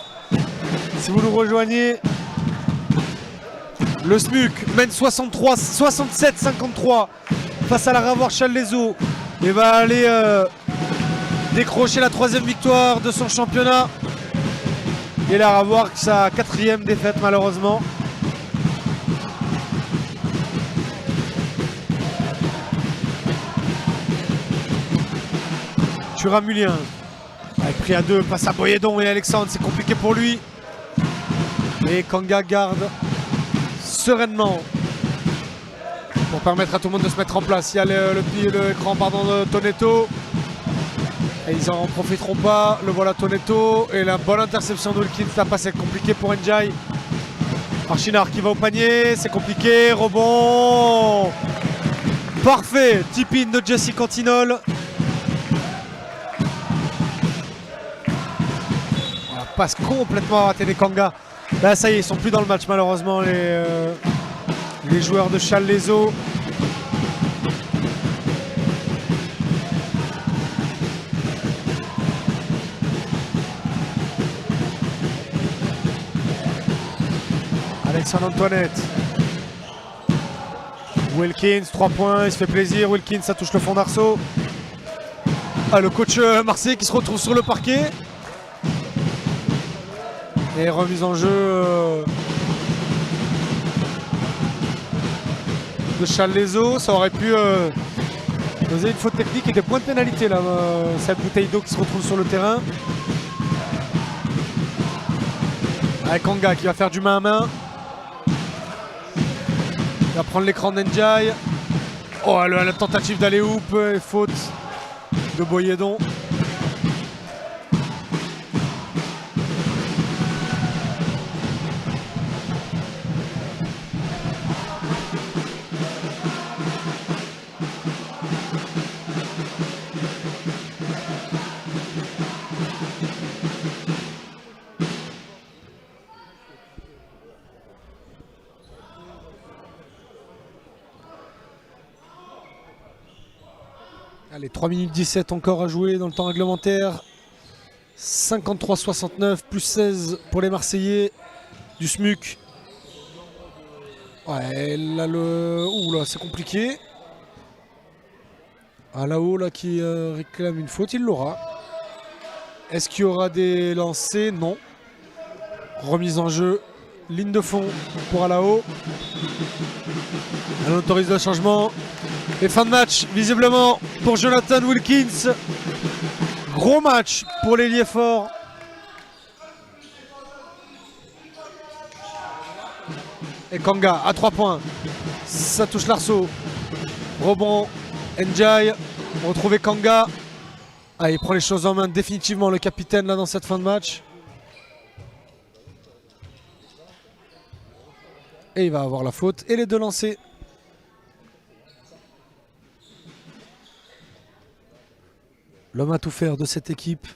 Si vous nous rejoignez, le SMUC mène 67-53 face à la Ravoir Challes-les-Eaux et va aller décrocher la 3e victoire de son championnat. Et la Ravoir sa 4e défaite malheureusement. Thuramulien. Pris à 2, passe à Boyedon et Alexandre, c'est compliqué pour lui. Et Kanga garde sereinement pour permettre à tout le monde de se mettre en place. Il y a l'écran de Toneto. Et ils en profiteront pas. Le voilà Toneto. Et la bonne interception de Wilkins. La passe est compliquée pour Njai. Archinard qui va au panier, c'est compliqué, rebond. Parfait, tip-in de Jesse Cantinol. La passe complètement ratée des Kanga. Là ça y est, ils sont plus dans le match malheureusement les joueurs de Challes-les-Eaux. Alexandre Antoinette. Wilkins, 3 points, il se fait plaisir. Wilkins, ça touche le fond d'arceau. Ah, le coach marseillais qui se retrouve sur le parquet. Et remise en jeu de Challes-les-Eaux. Ça aurait pu causer une faute technique et des points de pénalité là. Cette bouteille d'eau qui se retrouve sur le terrain. Avec Kanga qui va faire du main à main. Il va prendre l'écran d'Njai. Oh, la tentative d'aller hoop et faute de Boyedon. Allez, 3 minutes 17 encore à jouer dans le temps réglementaire. 53-69, plus 16 pour les Marseillais du SMUC. Ouais, là, ouh là, c'est compliqué. Ah, là-haut, là, qui réclame une faute, il l'aura. Est-ce qu'il y aura des lancers? Non. Remise en jeu, ligne de fond pour Alao. Elle autorise le changement. Et fin de match, visiblement, pour Jonathan Wilkins. Gros match pour l'ailier fort. Et Kanga à 3 points. Ça touche l'arceau. Rebond. Njai. On retrouve Kanga. Ah, il prend les choses en main définitivement, le capitaine, là, dans cette fin de match. Et il va avoir la faute et les 2 lancers. L'homme à tout faire de cette équipe.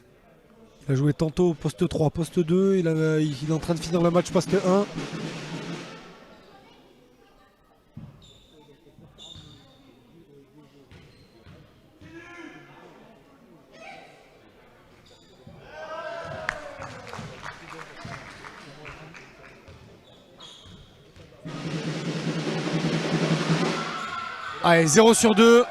Il a joué tantôt poste 3, poste 2. Il est en train de finir le match poste 1. Allez, 0 sur 2.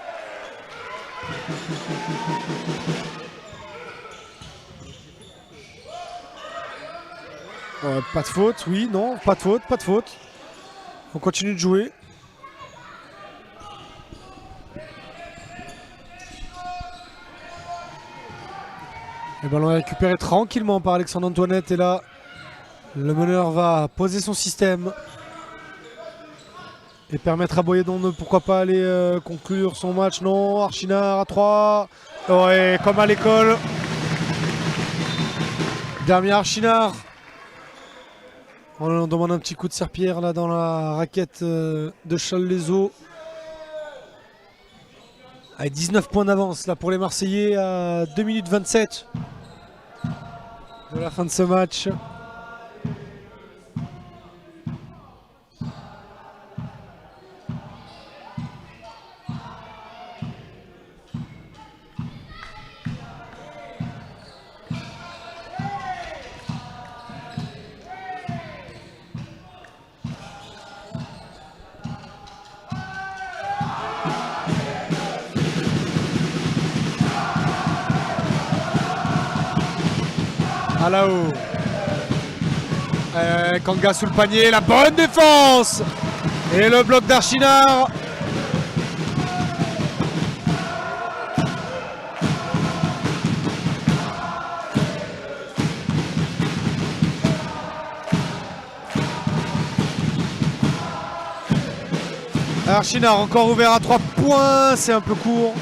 Pas de faute, oui, non, pas de faute, pas de faute. On continue de jouer. Le ballon est récupéré tranquillement par Alexandre Antoinette. Et là, le meneur va poser son système. Et permettre à Boyedon de pourquoi pas aller conclure son match. Non, Archinard à 3. Ouais, comme à l'école. Dernier Archinard. On demande un petit coup de serpillère là dans la raquette de Challes-les-Eaux. Avec 19 points d'avance là pour les Marseillais à 2 minutes 27 de la fin de ce match. Alao. Kanga sous le panier, la bonne défense. Et le bloc d'Archinard. Archinard encore ouvert à 3 points, c'est un peu court.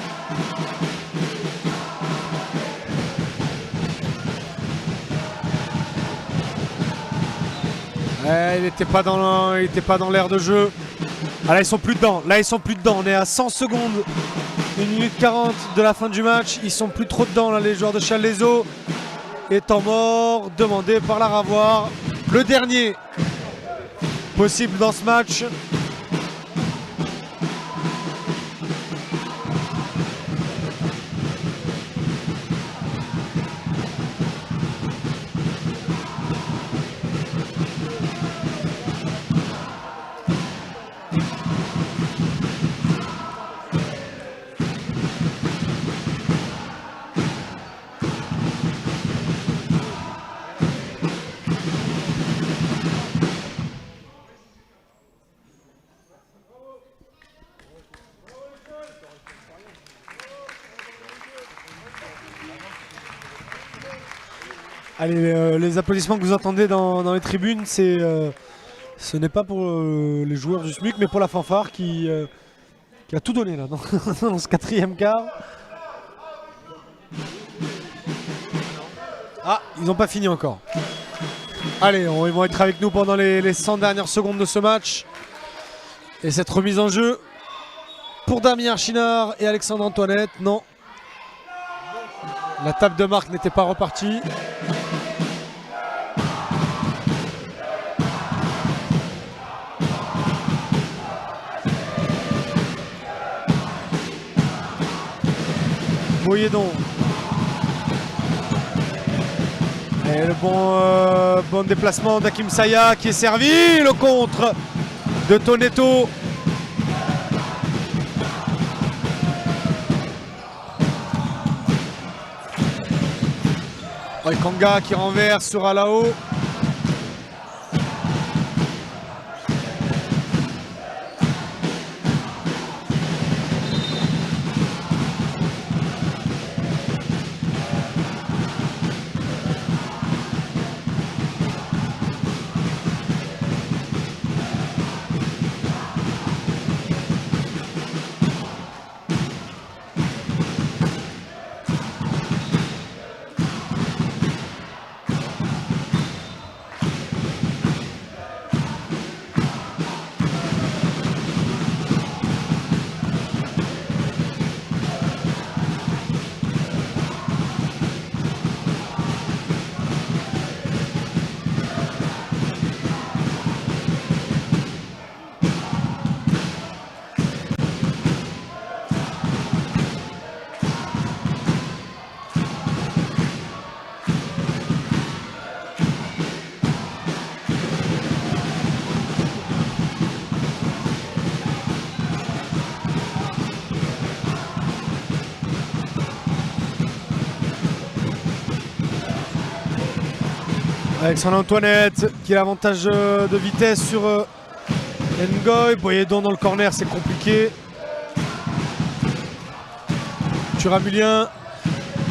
Ouais, il n'était pas dans l'air de jeu. Ah, là ils sont plus dedans. On est à 100 secondes. 1 minute 40 de la fin du match. Ils sont plus trop dedans là, les joueurs de Challes-les-Eaux. Et temps mort demandé par la Ravoire. Le dernier possible dans ce match. Allez, les applaudissements que vous entendez dans les tribunes, ce n'est pas pour les joueurs du SMUC, mais pour la fanfare qui a tout donné là dans ce quatrième quart. Ah, ils n'ont pas fini encore. Allez, ils vont être avec nous pendant les 100 dernières secondes de ce match. Et cette remise en jeu pour Damien Archinard et Alexandre Antoinette, non. La table de marque n'était pas repartie. Boyedon. Et le bon déplacement d'Hakim Saya qui est servi. Le contre de Tonetto. Kanga qui renverse sur Alao. Alexandre Antoinette qui a l'avantage de vitesse sur Ngoy. Boyedon dans le corner, c'est compliqué. Turamulien,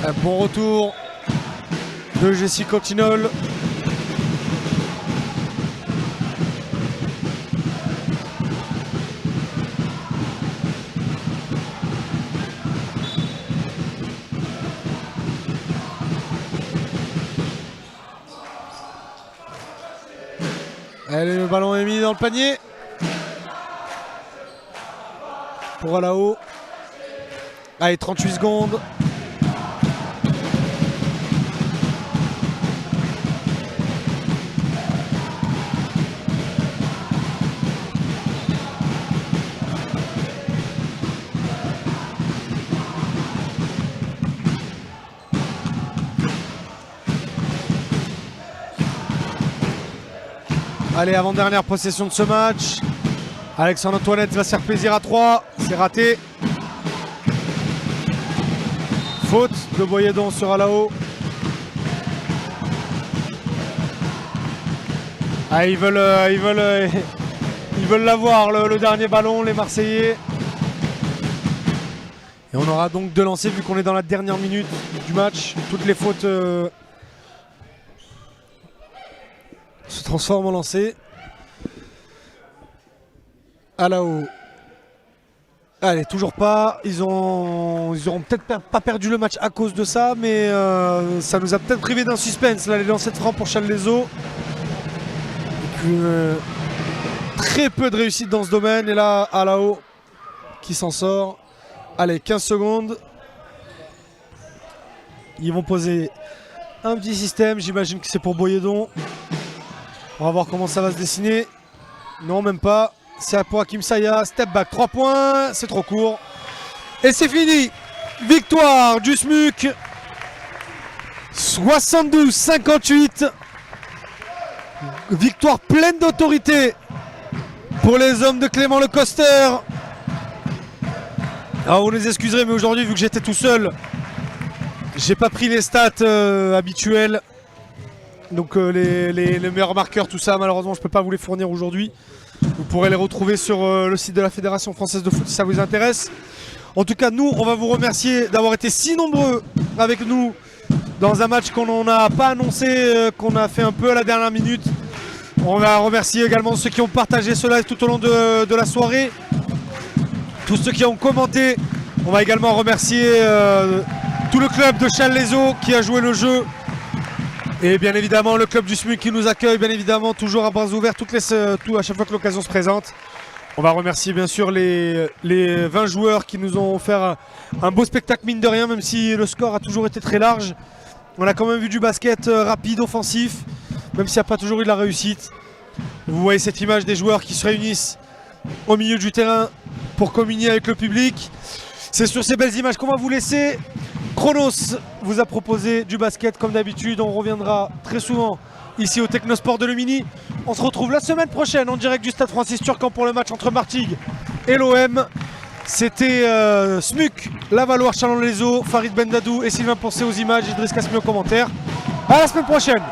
un bon retour de Jessie Cotinol. Allez, le ballon est mis dans le panier. Pour Alao. Allez, 38 secondes. Allez, avant-dernière possession de ce match. Alexandre Antoinette va se faire plaisir à 3. C'est raté. Faute de Boyedon sur Alao. Ah, ils veulent l'avoir, le dernier ballon, les Marseillais. Et on aura donc deux lancers vu qu'on est dans la dernière minute du match. Toutes les fautes se transforment en lancer. Alao. Allez, toujours pas. Ils auront peut-être pas perdu le match à cause de ça, mais ça nous a peut-être privé d'un suspense. Là, les lancers de francs pour Challes-les-Eaux. très peu de réussite dans ce domaine. Et là, Alao qui s'en sort. Allez, 15 secondes. Ils vont poser un petit système. J'imagine que c'est pour Boyedon. On va voir comment ça va se dessiner. Non, même pas. C'est pour Hakim Saya. Step back, 3 points. C'est trop court. Et c'est fini. Victoire du SMUC. 72-58. Victoire pleine d'autorité pour les hommes de Clément Le Coster. Alors vous les excuserez, mais aujourd'hui, vu que j'étais tout seul, j'ai pas pris les stats habituelles. Donc les meilleurs marqueurs, tout ça, malheureusement, je peux pas vous les fournir aujourd'hui. Vous pourrez les retrouver sur le site de la Fédération Française de Foot si ça vous intéresse. En tout cas, nous, on va vous remercier d'avoir été si nombreux avec nous dans un match qu'on n'a pas annoncé, qu'on a fait un peu à la dernière minute. On va remercier également ceux qui ont partagé ce live tout au long de la soirée. Tous ceux qui ont commenté. On va également remercier tout le club de Challes-les-Eaux qui a joué le jeu. Et bien évidemment le club du SMUC qui nous accueille, bien évidemment, toujours à bras ouverts à chaque fois que l'occasion se présente. On va remercier bien sûr les 20 joueurs qui nous ont offert un beau spectacle mine de rien, même si le score a toujours été très large. On a quand même vu du basket rapide, offensif, même s'il n'y a pas toujours eu de la réussite. Vous voyez cette image des joueurs qui se réunissent au milieu du terrain pour communier avec le public. C'est sur ces belles images qu'on va vous laisser. Chronos vous a proposé du basket comme d'habitude. On reviendra très souvent ici au Technosport de Lumini. On se retrouve la semaine prochaine en direct du Stade Francis Turcan pour le match entre Martigues et l'OM. C'était SMUC, Lavalloire, Chalon-les-Eaux, Farid Bendadou et Sylvain Poncé aux images, Idriss Kasmi aux commentaires. À la semaine prochaine.